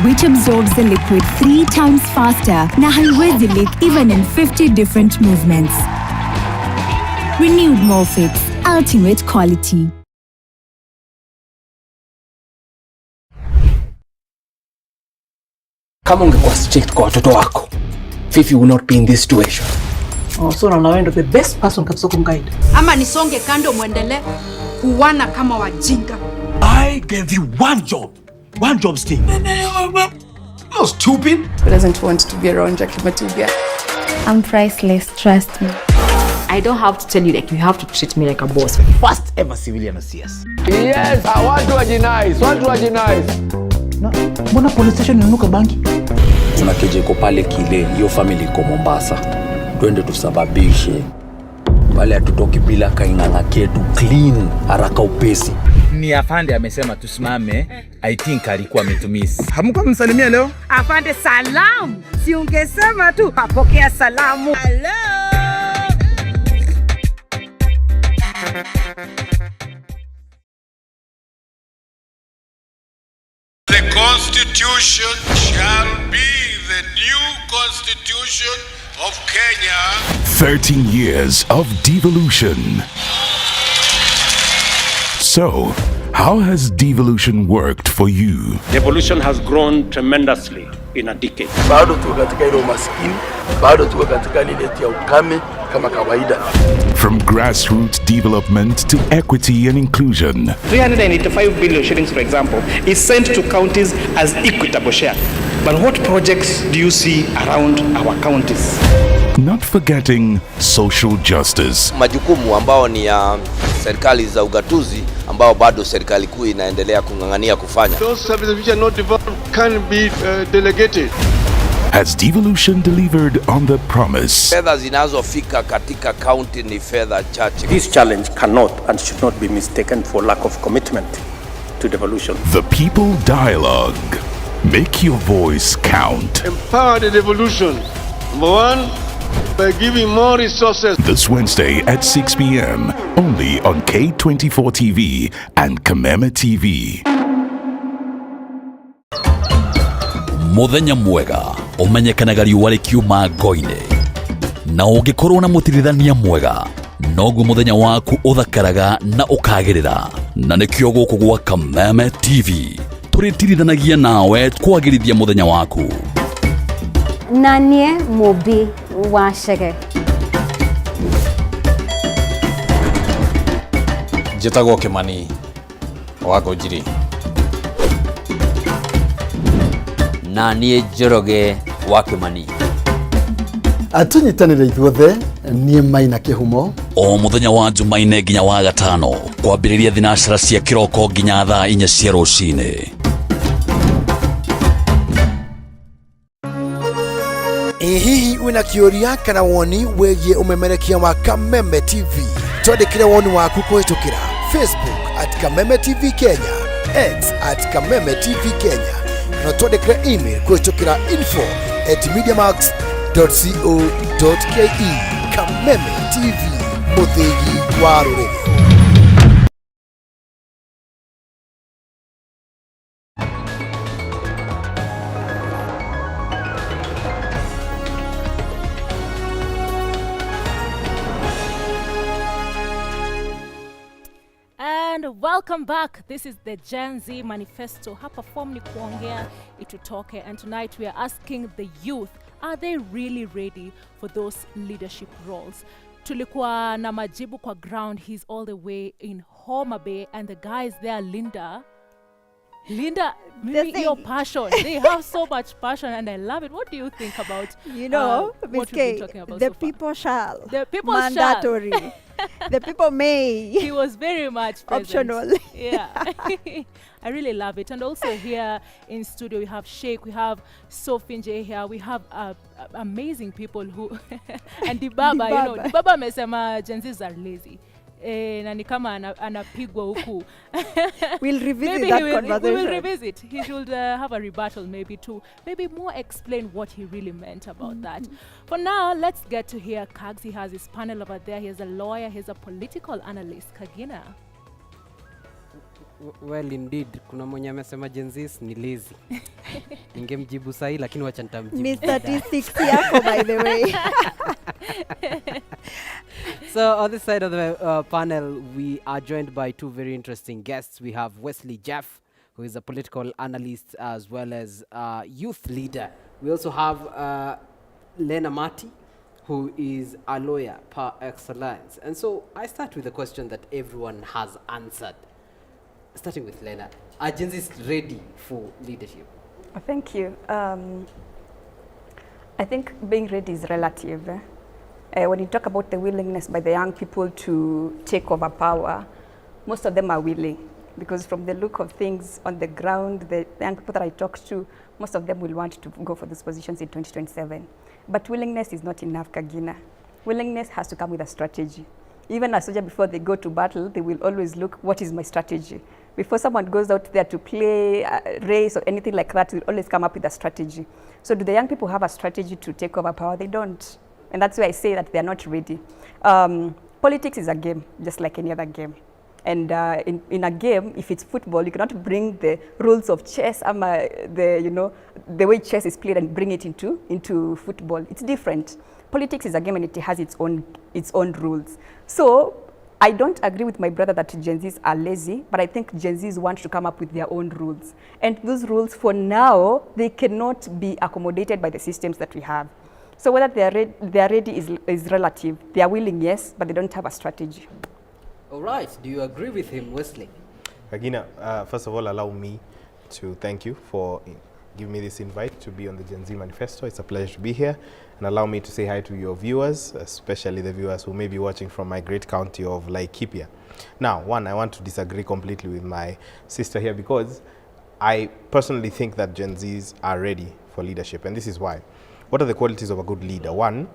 which absorbs the liquid 3 times faster na haiwezi leak even in 50 different movements. Renewed Morphix, ultimate quality. Kama ungekuwa strict kwa watoto wako, Fifi will not be in this situation. Oh, so na wewe ndo the best person kabisa kumguide. Ama nisonge kando muendelee kuwana kama wajinga. I gave you one job Sting. You're stupid. Who doesn't want to be around Jackie Matiga? I'm priceless, trust me. I don't have to tell you, like, you have to treat me like a boss. First ever civilian CS. Yes, I want to agonize. Mbona police station inanuka bangi? Kuna kijiko pale kile, hiyo family iko Mombasa. Twende tusababishe. Pale hatutoki bila kaingana ketu clean haraka upesi. Ni afande amesema tusimame. I think alikuwa ametumisi. Hamko msalimia leo? Afande salamu. Si ungesema tu apokea salamu. Hello. The Constitution shall be the new Constitution of Kenya. 13 years of devolution. So, how has devolution worked for you? Devolution has grown tremendously in a decade. Bado tuko katika ile umaskini, bado tuko katika ile ya ukame kama kawaida. From grassroots development to equity and inclusion. 385 billion shillings, for example, is sent to counties as equitable share. But what projects do you see around our counties? Not forgetting social justice. Majukumu ambao ni ya serikali za ugatuzi ambao bado serikali kuu inaendelea kung'ang'ania kufanya. Those services which are not developed can be delegated. Has devolution delivered on the promise? Fedha zinazofika katika county ni fedha chache. This challenge cannot and should not be mistaken for lack of commitment to devolution. The People Dialogue. Make your voice count. Empower the devolution. Number one, by giving more resources. This Wednesday at 6 p.m. only on K24 TV and Kameme TV. Muthenya mwega umenyekanaga riũa rĩkiuma ngo-inĩ na ũngĩkorwo na mũtirithania mwega noguo muthenya waku ũthakaraga na ũkagĩrĩra na nĩkĩo gũkũ gwa Kameme TV tũrĩtirithanagia nawe kwagĩrithia muthenya waku. Nanie Mobi Washege. Njĩtagwo Kĩmani wa Ngũnjiri. Na niĩ Njoroge wa Kĩmani. Atunyitanĩre ithuothe niĩ Maina Kĩhumo. O muthenya wa Jumaine nginya wa Gatano kwambĩrĩria thinacara cia kĩroko nginya thaa 4 cia rũcinĩ. Hihi wina kĩũria kana woni wĩgiĩ umemerekia wa Kameme TV? Twandĩkĩre woni waku kũhĩtũkĩra Facebook @Kameme TV Kenya, X @Kameme TV Kenya, na twandĩkĩre email kũhĩtũkĩra info@mediamax Kameme TV, Muthigi wa Rũrĩrĩ. And welcome back. This is the Gen Z Manifesto. Hapa form ni kuongea itutoke. And tonight we are asking the youth, are they really ready for those leadership roles? Tulikuwa na majibu kwa ground. He's all the way in Homa Bay. And the guys there, Linda, your passion. They have so much passion and I love it. What do you think about, what we've been talking about the so far? people shall. The people mandatory. shall. The people may. He was very much present. Optional. Yeah. I really love it. And also here in studio, we have Sheikh, we have Sofinje here, we have amazing people who, and Dibaba, you know, Dibaba amesema Gen Zs are lazy. Na ni kama anapigwa huku. We'll revisit maybe that We conversation. will revisit. He should have a rebuttal maybe too. Maybe more explain what he really meant about that. For now, let's get to hear Kags. He has his panel over there. He's a lawyer. He's a political analyst. Kagina. Well, indeed, kuna mwenye amesema Gen Zs ni lazy. Ningemjibu sahi lakini wacha nitamjibu. Ni statistics yako by the way. So on this side of the panel, we are joined by two very interesting guests. We have Wesley Jeff, who is a political analyst as well as youth leader. We also have Lena Mati, who is a lawyer par excellence. And so I start with a question that everyone has answered. Starting with Lena, are Gen Zs ready for leadership? Thank you. I think being ready is relative. When you talk about the willingness by the young people to take over power, most of them are willing. Because from the look of things on the ground, the young people that I talk to, most of them will want to go for those positions in 2027. But willingness is not enough, Kagina. Willingness has to come with a strategy. Even a soldier, before they go to battle, they will always look, what is my strategy? Before someone goes out there to play a race or anything like that, they'll always come up with a strategy. So do the young people have a strategy to take over power? They don't. And that's why I say that they're not ready. Politics is a game, just like any other game. And in a game, if it's football, you cannot bring the rules of chess, the way chess is played and bring it into football. It's different. Politics is a game and it has its own rules. So I don't agree with my brother that Gen Zs are lazy, but I think Gen Zs want to come up with their own rules. And those rules, for now, they cannot be accommodated by the systems that we have. So whether they are ready is relative. They are willing, yes, but they don't have a strategy. All right. Do you agree with him, Wesley? Agina, first of all, allow me to thank you for giving me this invite to be on the Gen Z Manifesto. It's a pleasure to be here. And allow me to say hi to your viewers, especially the viewers who may be watching from my great county of Laikipia. Now, one, I want to disagree completely with my sister here because I personally think that Gen Zs are ready for leadership. And this is why. What are the qualities of a good leader? One,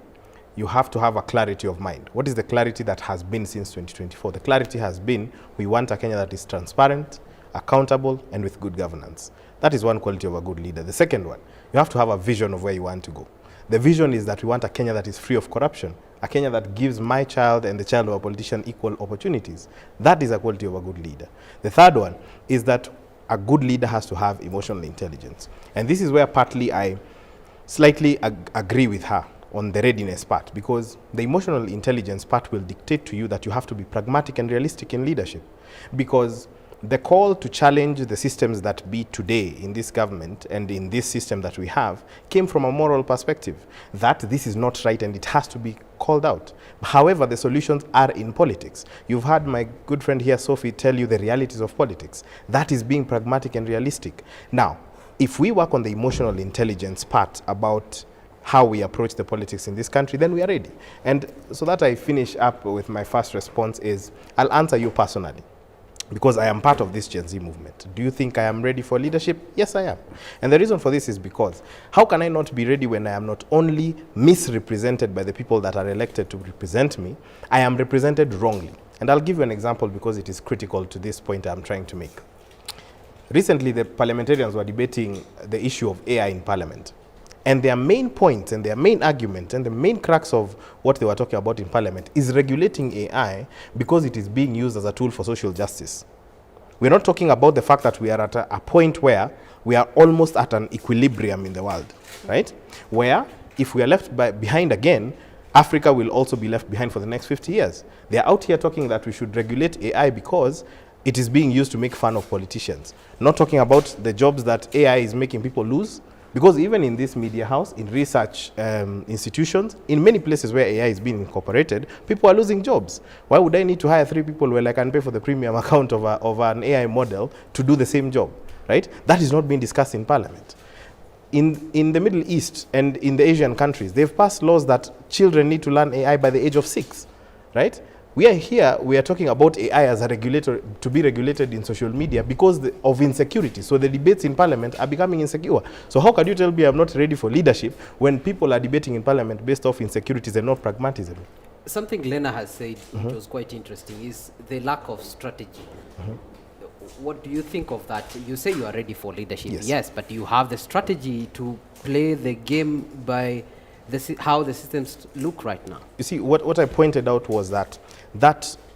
you have to have a clarity of mind. What is the clarity that has been since 2024? The clarity has been, we want a Kenya that is transparent, accountable, and with good governance. That is one quality of a good leader. The second one, you have to have a vision of where you want to go. The vision is that we want a Kenya that is free of corruption, a Kenya that gives my child and the child of a politician equal opportunities. That is a quality of a good leader. The third one is that a good leader has to have emotional intelligence. And this is where partly I slightly agree with her on the readiness part, because the emotional intelligence part will dictate to you that you have to be pragmatic and realistic in leadership. Because the call to challenge the systems that be today in this government and in this system that we have came from a moral perspective, that this is not right and it has to be called out. However, the solutions are in politics. You've heard my good friend here, Sophie, tell you the realities of politics. That is being pragmatic and realistic. Now, if we work on the emotional intelligence part about how we approach the politics in this country, then we are ready. And so that I finish up with my first response is, I'll answer you personally, because I am part of this Gen Z movement. Do you think I am ready for leadership? Yes, I am. And the reason for this is because, how can I not be ready when I am not only misrepresented by the people that are elected to represent me, I am represented wrongly. And I'll give you an example because it is critical to this point I'm trying to make. Recently, the parliamentarians were debating the issue of AI in parliament. And their main point and their main argument and the main crux of what they were talking about in Parliament is regulating AI because it is being used as a tool for social justice. We're not talking about the fact that we are at a point where we are almost at an equilibrium in the world, right? Where if we are left behind again, Africa will also be left behind for the next 50 years. They are out here talking that we should regulate AI because it is being used to make fun of politicians. Not talking about the jobs that AI is making people lose, because even in this media house, in research institutions, in many places where AI is being incorporated, people are losing jobs. Why would I need to hire 3 people when I can pay for the premium account of an AI model to do the same job, right? That is not being discussed in Parliament. In the Middle East and in the Asian countries, they've passed laws that children need to learn AI by the age of 6, right? We are here, we are talking about AI as a regulator, to be regulated in social media because of insecurity. So the debates in Parliament are becoming insecure. So how can you tell me I'm not ready for leadership when people are debating in Parliament based off insecurities and not pragmatism? Something Lena has said, which was quite interesting, is the lack of strategy. What do you think of that? You say you are ready for leadership, yes, but you have the strategy to play the game by how the systems look right now. You see, what I pointed out was that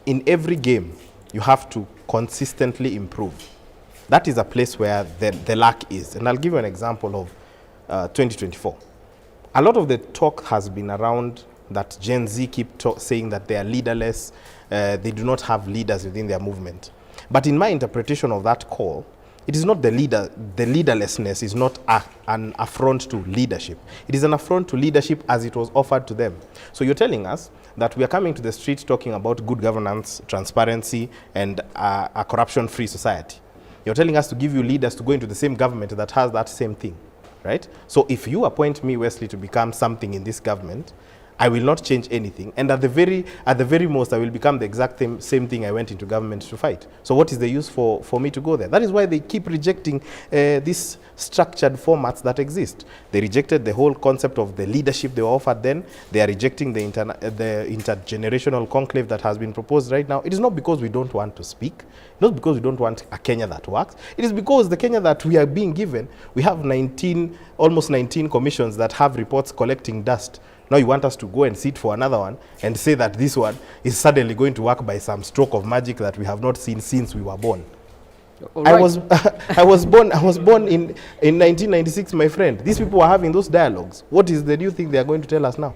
in every game, you have to consistently improve. That is a place where the lack is. And I'll give you an example of 2024. A lot of the talk has been around that Gen Z keep saying that they are leaderless, they do not have leaders within their movement. But in my interpretation of that call, it is not the leaderlessness is not an affront to leadership. It is an affront to leadership as it was offered to them. So you're telling us that we are coming to the street talking about good governance, transparency, and a corruption-free society. You're telling us to give you leaders to go into the same government that has that same thing, right? So if you appoint me, Wesley, to become something in this government, I will not change anything, and at the very most, I will become the exact same thing I went into government to fight. So what is the use for me to go there? That is why they keep rejecting these structured formats that exist. They rejected the whole concept of the leadership they were offered then. They are rejecting the intergenerational conclave that has been proposed right now. It is not because we don't want to speak, not because we don't want a Kenya that works. It is because the Kenya that we are being given, we have almost 19 commissions that have reports collecting dust. Now you want us to go and sit for another one and say that this one is suddenly going to work by some stroke of magic that we have not seen since we were born. Right. I was born in 1996, my friend. These people are having those dialogues. What is the new thing they are going to tell us now?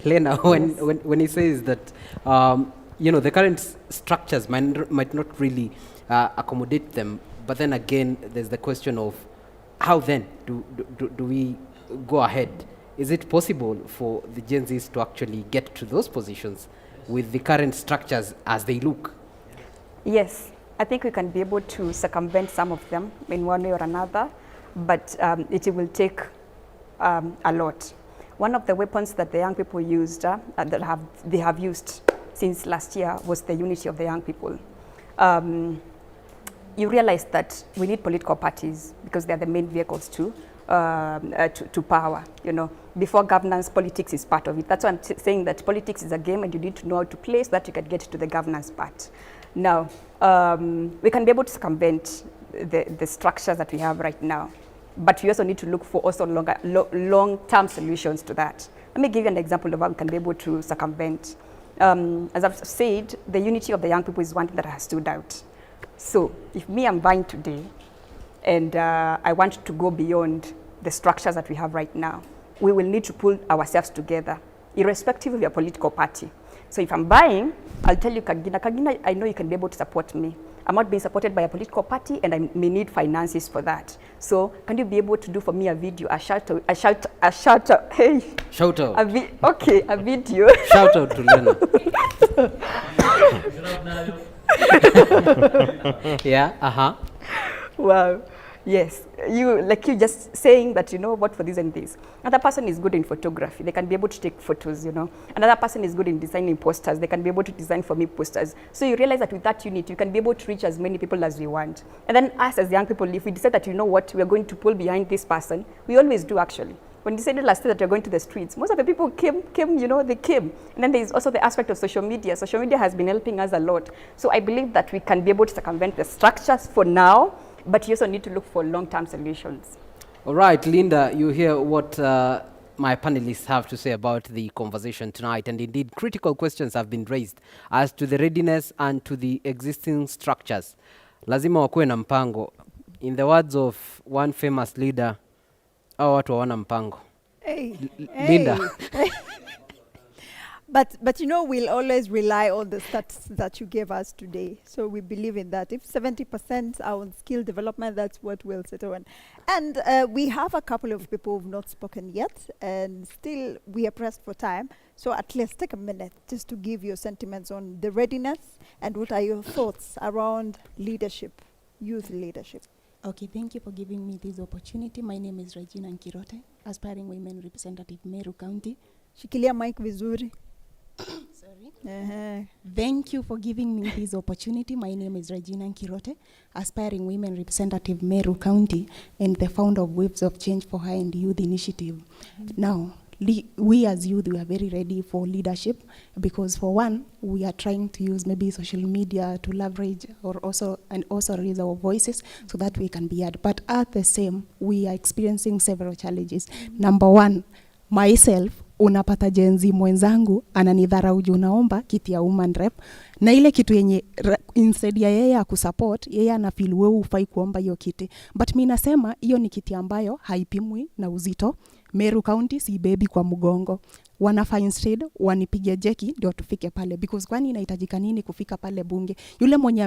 Lena, when he says that the current structures might not really accommodate them, but then again there's the question of how then do we go ahead? Is it possible for the Gen Zs to actually get to those positions with the current structures as they look? Yes, I think we can be able to circumvent some of them in one way or another, but it will take a lot. One of the weapons that the young people used, they have used since last year, was the unity of the young people. You realize that we need political parties because they are the main vehicles to power. Before governance, politics is part of it. That's why I'm saying that politics is a game and you need to know how to play so that you can get to the governance part. Now, we can be able to circumvent the structures that we have right now, but we also need to look for also long-term solutions to that. Let me give you an example of how we can be able to circumvent. As I've said, the unity of the young people is one thing that has stood out. So if I'm vying today, and I want to go beyond the structures that we have right now, we will need to pull ourselves together, irrespective of your political party. So if I'm buying, I'll tell you, Kagina, I know you can be able to support me. I'm not being supported by a political party, and I may need finances for that. So can you be able to do for me a video, a shout out, hey. Shout out. A video. Shout out to Lena. Yeah, Wow. Yes, you just saying that, what for this and this. Another person is good in photography. They can be able to take photos, Another person is good in designing posters. They can be able to design for me posters. So you realize that with that unit, you can be able to reach as many people as we want. And then us as young people, if we decide that, we're going to pull behind this person, we always do actually. When we decided last year that we're going to the streets, most of the people came, they came. And then there's also the aspect of social media. Social media has been helping us a lot. So I believe that we can be able to circumvent the structures for now, but you also need to look for long-term solutions. All right, Linda, you hear what my panelists have to say about the conversation tonight. And indeed, critical questions have been raised as to the readiness and to the existing structures. Lazima wakuwe na mpango. In the words of one famous leader, hao watu hawana mpango. Hey, Linda. hey. But you know, we'll always rely on the stats that you gave us today. So we believe in that. If 70% are on skill development, that's what we'll settle on. And we have a couple of people who've not spoken yet, and still we are pressed for time. So at least take a minute just to give your sentiments on the readiness and what are your thoughts around leadership, youth leadership. Okay, thank you for giving me this opportunity. My name is Regina Nkirote, aspiring women representative, Meru County. Shikilia mic vizuri. Sorry. Thank you for giving me this opportunity. My name is Regina Nkirote, aspiring women representative, Meru County, and the founder of Waves of Change for High and Youth Initiative. Now, we as youth, we are very ready for leadership because for one, we are trying to use maybe social media to leverage or also raise our voices so that we can be heard. But at the same, we are experiencing several challenges. Number one, myself, unapata Gen Z mwenzangu ananidharau juu naomba kiti ya woman rep na ile kitu yenye instead ya yeye akusupport yeye anafeel wewe ufai kuomba hiyo kiti, but mimi nasema hiyo ni kiti ambayo haipimwi na uzito. Meru County si baby kwa mgongo, wanafaa instead wanipige jeki ndio tufike pale, because kwani inahitajika nini kufika pale bunge? Yule mwenye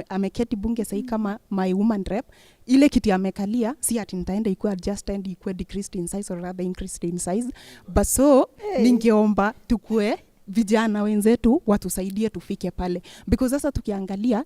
ameketi bunge sahi kama my woman rep, ile kiti amekalia si ati nitaenda ikuwe adjusted ikuwe decreased in size or rather increased in size, but so ningeomba tukue vijana wenzetu watusaidie tufike pale, because sasa tukiangalia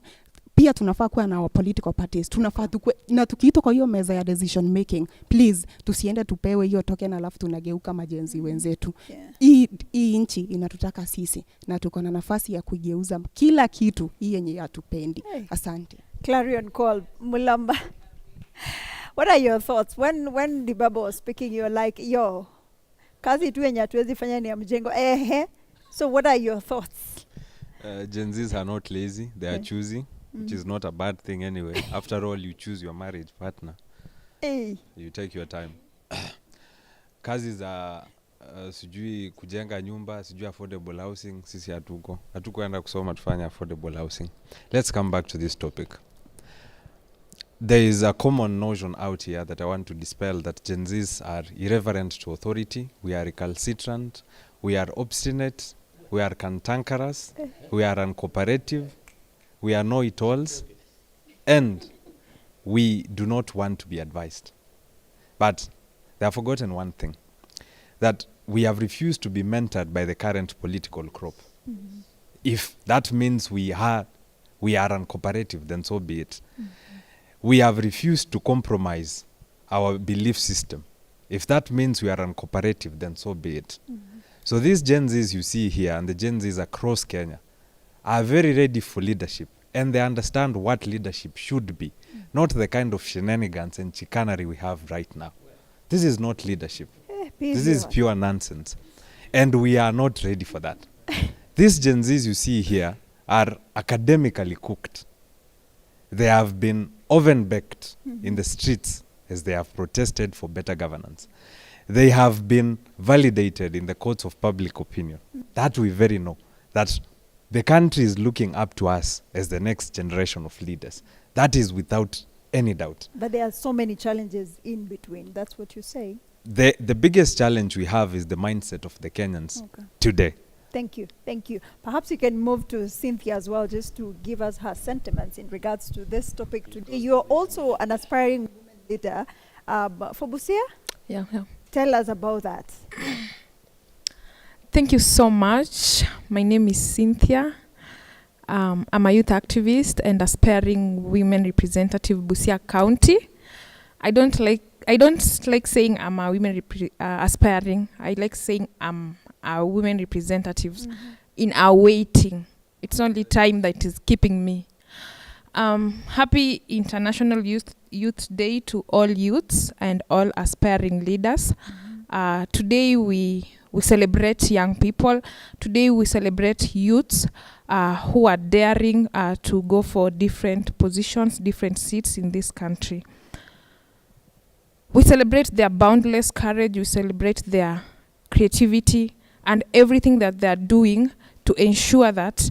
pia tunafaa kuwa na political parties, tunafaa tukue na tukiitwa kwa hiyo meza ya decision making, please tusiende tupewe hiyo token alafu tunageuka majenzi wenzetu. Hii nchi inatutaka sisi na tuko na nafasi ya kugeuza kila kitu hii yenye hatupendi. Asante. Clarion call Mulamba. What are your thoughts when the Baba was speaking? You're like, yo, kazi tu yenye hatuwezi fanya ni ya mjengo. So what are your thoughts? Gen Zs are not lazy, they are choosing. Which is not a bad thing anyway. After all, you choose your marriage partner. You take your time. Kazi za sijui kujenga nyumba, sijui affordable housing, sisi hatukuenda kusoma tufanya affordable housing. Let's come back to this topic. There is a common notion out here that I want to dispel, that Gen Zs are irreverent to authority, we are recalcitrant, we are obstinate, we are cantankerous, we are uncooperative, we are know-it-alls, and we do not want to be advised. But they have forgotten one thing, that we have refused to be mentored by the current political crop. If that means we are uncooperative, then so be it. We have refused to compromise our belief system. If that means we are uncooperative, then so be it. So these Gen Zs you see here, and the Gen Zs across Kenya, are very ready for leadership, and they understand what leadership should be, not the kind of shenanigans and chicanery we have right now. This is not leadership. This is pure nonsense, and we are not ready for that. These Gen Zs you see here are academically cooked. They have been oven-baked in the streets as they have protested for better governance. They have been validated in the courts of public opinion. That we very know, that the country is looking up to us as the next generation of leaders. That is without any doubt. But there are so many challenges in between. That's what you say. The biggest challenge we have is the mindset of the Kenyans today. Thank you. Thank you. Perhaps you can move to Cynthia as well, just to give us her sentiments in regards to this topic today. You're also an aspiring women leader for Busia? Yeah. Tell us about that. Thank you so much. My name is Cynthia. I'm a youth activist and aspiring women representative Busia County. I don't like saying I'm a women aspiring. I like saying I'm a women representatives in our waiting. It's only time that is keeping me. Happy International Youth Day to all youths and all aspiring leaders. Today we celebrate young people. Today we celebrate youths who are daring to go for different positions, different seats in this country. We celebrate their boundless courage, we celebrate their creativity and everything that they are doing to ensure that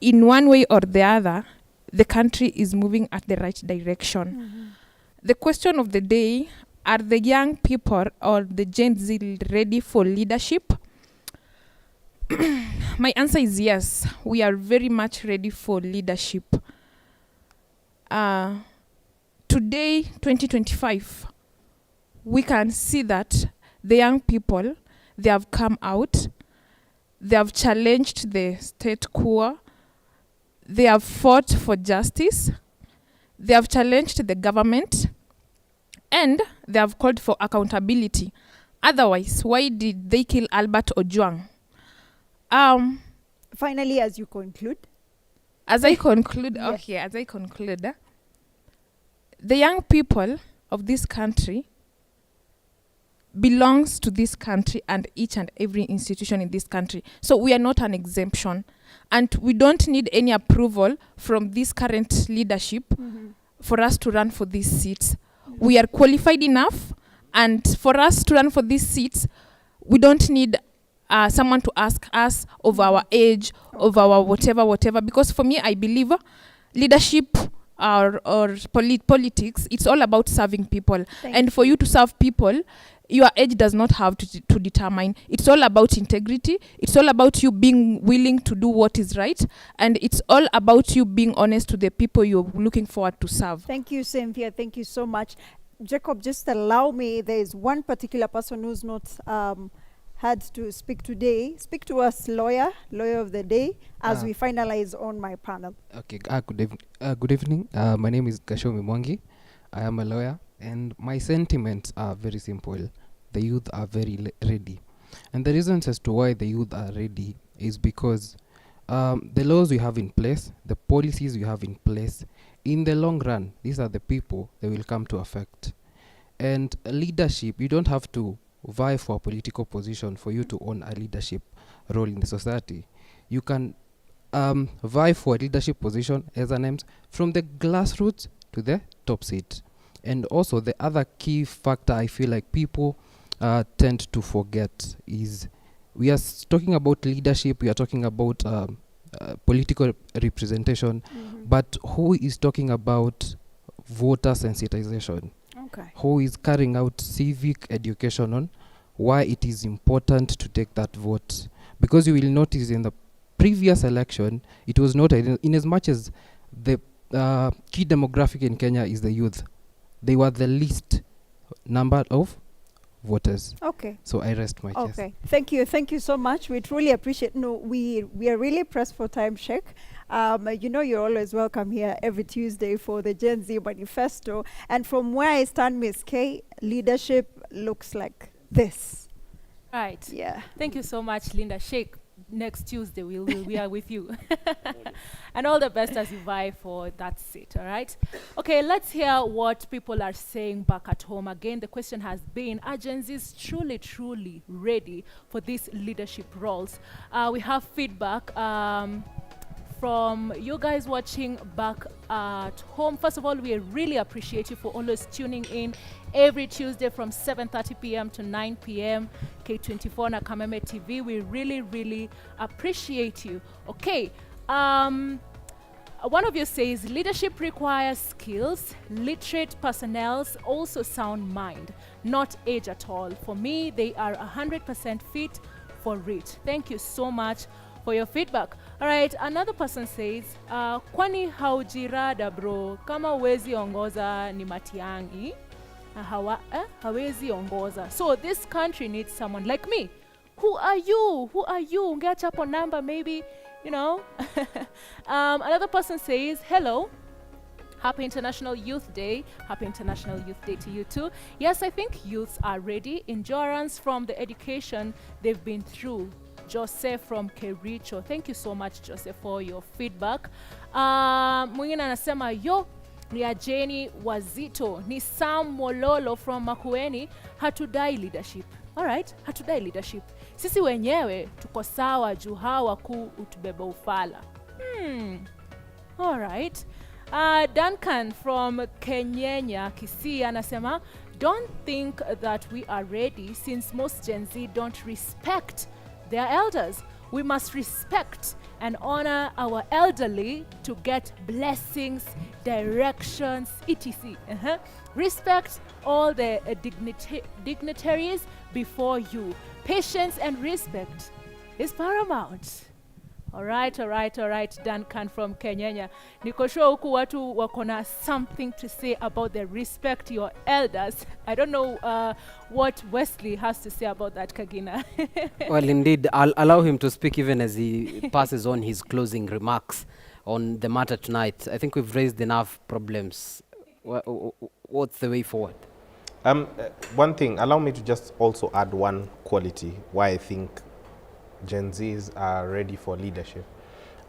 in one way or the other, the country is moving at the right direction. The question of the day, are the young people or the Gen Z ready for leadership? My answer is yes. We are very much ready for leadership. Today, 2025, we can see that the young people, they have come out, they have challenged the state quo, they have fought for justice, they have challenged the government, and they have called for accountability. Otherwise, why did they kill Albert Ojwang? Finally, as you conclude. As I conclude, the young people of this country belongs to this country and each and every institution in this country. So we are not an exemption. And we don't need any approval from this current leadership for us to run for these seats. We are qualified enough, and for us to run for these seats, we don't need someone to ask us of our age, of our whatever. Because for me, I believe leadership or politics, it's all about serving people. And for you to serve people, your age does not have to determine. It's all about integrity. It's all about you being willing to do what is right. And it's all about you being honest to the people you're looking forward to serve. Thank you, Cynthia. Thank you so much. Jacob, just allow me, there is one particular person who's not had to speak today. Speak to us, lawyer of the day, as we finalize on my panel. Okay, good evening. My name is Gashomi Mwangi. I am a lawyer, and my sentiments are very simple. The youth are very ready. And the reasons as to why the youth are ready is because the laws we have in place, the policies we have in place, in the long run, these are the people they will come to affect. And leadership, you don't have to vie for a political position for you to own a leadership role in the society. You can vie for a leadership position as a names from the grassroots to the top seat. And also the other key factor I feel like people tend to forget is we are talking about leadership, we are talking about political representation, but who is talking about voter sensitization? Okay. Who is carrying out civic education on why it is important to take that vote? Because you will notice in the previous election, it was noted in as much as the key demographic in Kenya is the youth, they were the least number of voters. Okay. So I rest my case. Okay. Thank you so much. We truly appreciate. No, we are really pressed for time, Sheikh. You know, you're always welcome here every Tuesday for the Gen Z Manifesto. And from where I stand, Ms. K, leadership looks like this. Right. Yeah. Thank you so much, Linda. Sheikh, next Tuesday we are with you. And all the best as you vie for that seat, all right? Okay, let's hear what people are saying back at home. Again, the question has been, are Gen Zs truly ready for these leadership roles? We have feedback from you guys watching back at home. First of all, we really appreciate you for always tuning in every Tuesday from 7:30 p.m. to 9 p.m. K24 na Kameme TV. We really appreciate you. Okay, one of you says leadership requires skills, literate personnel, also sound mind, not age at all. For me, they are 100% fit for it. Thank you so much for your feedback. All right, another person says, kwani haujirada bro, kama wezi ongoza ni Matiangi, hawezi ongoza. So this country needs someone like me. Who are you? Get up on number maybe, you know. Another person says, hello. Happy International Youth Day. Happy International Youth Day to you too. Yes, I think youths are ready. Endurance from the education they've been through. Joseph from Kericho. Thank you so much, Joseph, for your feedback. Mwingine anasema, yo, ni ajeni wazito. Ni Sam Mololo from Makueni. Hatudai leadership. Alright, hatudai leadership. Sisi wenyewe tuko sawa juu hawa wakuu utubeba ufala. Alright. Duncan from Kenyenya Kisii anasema, don't think that we are ready, since most Gen Z don't respect their elders. We must respect and honor our elderly to get blessings, directions, etc. Respect all the dignitaries before you. Patience and respect is paramount. All right, Duncan from Kenya. Niko sure huku watu wakona something to say about the respect your elders. I don't know what Wesley has to say about that, Kagina. Well, indeed, I'll allow him to speak even as he passes on his closing remarks on the matter tonight. I think we've raised enough problems. What's the way forward? One thing, allow me to just also add one quality why I think Gen Zs are ready for leadership.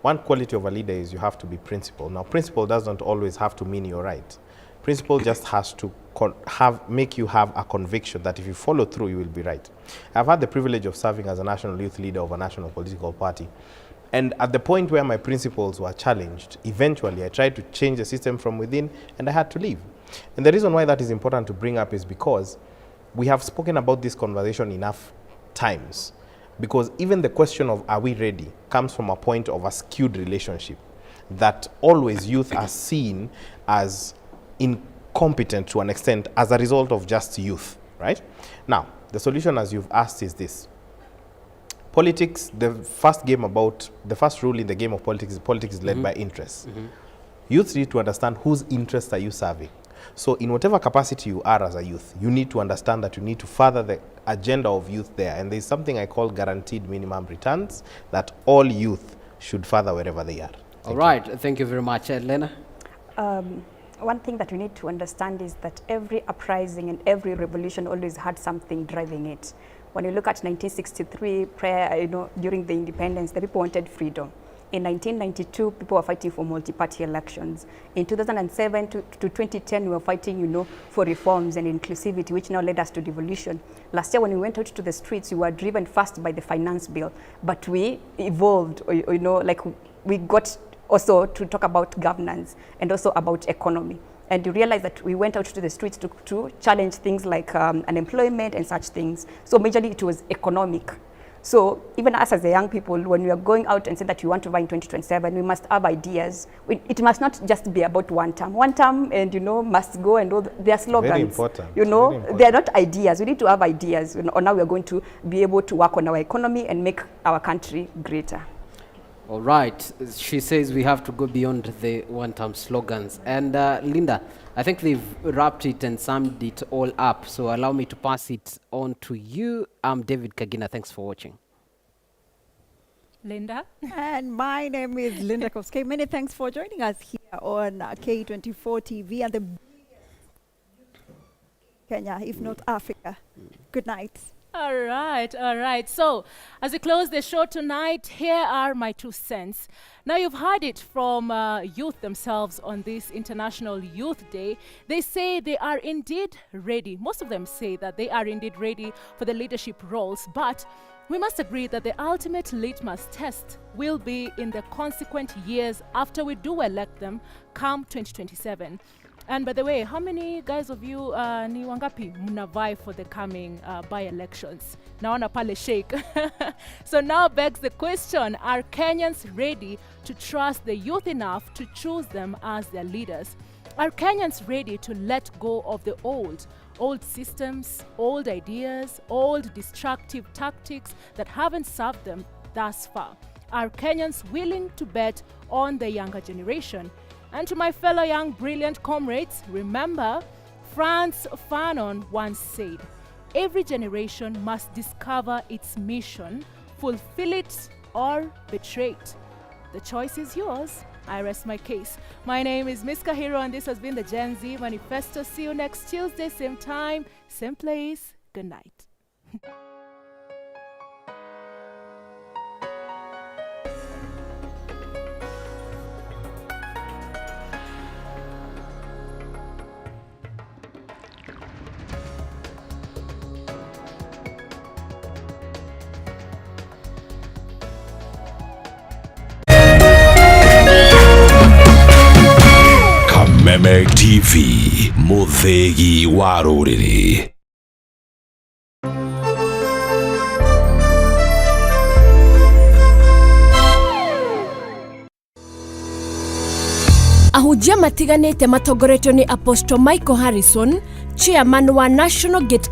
One quality of a leader is you have to be principled. Now, principle doesn't always have to mean you're right. Principle just has to make you have a conviction that if you follow through, you will be right. I've had the privilege of serving as a national youth leader of a national political party. And at the point where my principles were challenged, eventually I tried to change the system from within and I had to leave. And the reason why that is important to bring up is because we have spoken about this conversation enough times. Because even the question of are we ready comes from a point of a skewed relationship that always youth are seen as incompetent to an extent as a result of just youth, right? Now, the solution, as you've asked, is this. Politics, the first rule in the game of politics is led by interests. Youth need to understand whose interests are you serving. So in whatever capacity you are as a youth, you need to understand that you need to further the agenda of youth there. And there's something I call guaranteed minimum returns that all youth should further wherever they are. Thank you very much. Lena? One thing that we need to understand is that every uprising and every revolution always had something driving it. When you look at 1963, during the independence, the people wanted freedom. In 1992, people were fighting for multi-party elections. In 2007 to 2010, we were fighting, for reforms and inclusivity, which now led us to devolution. Last year, when we went out to the streets, we were driven first by the finance bill, but we evolved, we got also to talk about governance and also about economy. And you realize that we went out to the streets to challenge things like unemployment and such things. So majorly it was economic. So even us as the young people, when we are going out and say that we want to buy in 2027, we must have ideas. It must not just be about one term. One term and, must go and all their slogans. Very important. They are not ideas. We need to have ideas. On how we are going to be able to work on our economy and make our country greater. All right. She says we have to go beyond the one-term slogans. And Linda, I think they've wrapped it and summed it all up. So allow me to pass it on to you. I'm David Kagina. Thanks for watching. Linda? And my name is Linda Koskei. Many thanks for joining us here on K24 TV and the Kenya, if not Africa. Good night. All right. So, as we close the show tonight, here are my 2 cents. Now, you've heard it from youth themselves on this International Youth Day. They say they are indeed ready. Most of them say that they are indeed ready for the leadership roles, but we must agree that the ultimate litmus test will be in the consequent years after we do elect them come 2027. And by the way, how many guys of you ni wangapi mnavai for the coming by-elections? Naona pale shake. So now begs the question, are Kenyans ready to trust the youth enough to choose them as their leaders? Are Kenyans ready to let go of the old systems, old ideas, old destructive tactics that haven't served them thus far? Are Kenyans willing to bet on the younger generation? And to my fellow young brilliant comrades, remember, Frantz Fanon once said, every generation must discover its mission, fulfill it, or betray it. The choice is yours. I rest my case. My name is Miss Kahiro, and this has been the Gen Z Manifesto. See you next Tuesday, same time, same place. Good night. Meme TV. Muthegi wa rũrĩrĩ. Ahujia matiganĩte matongoretio ni Apostle Michael Harrison, chairman wa National Gate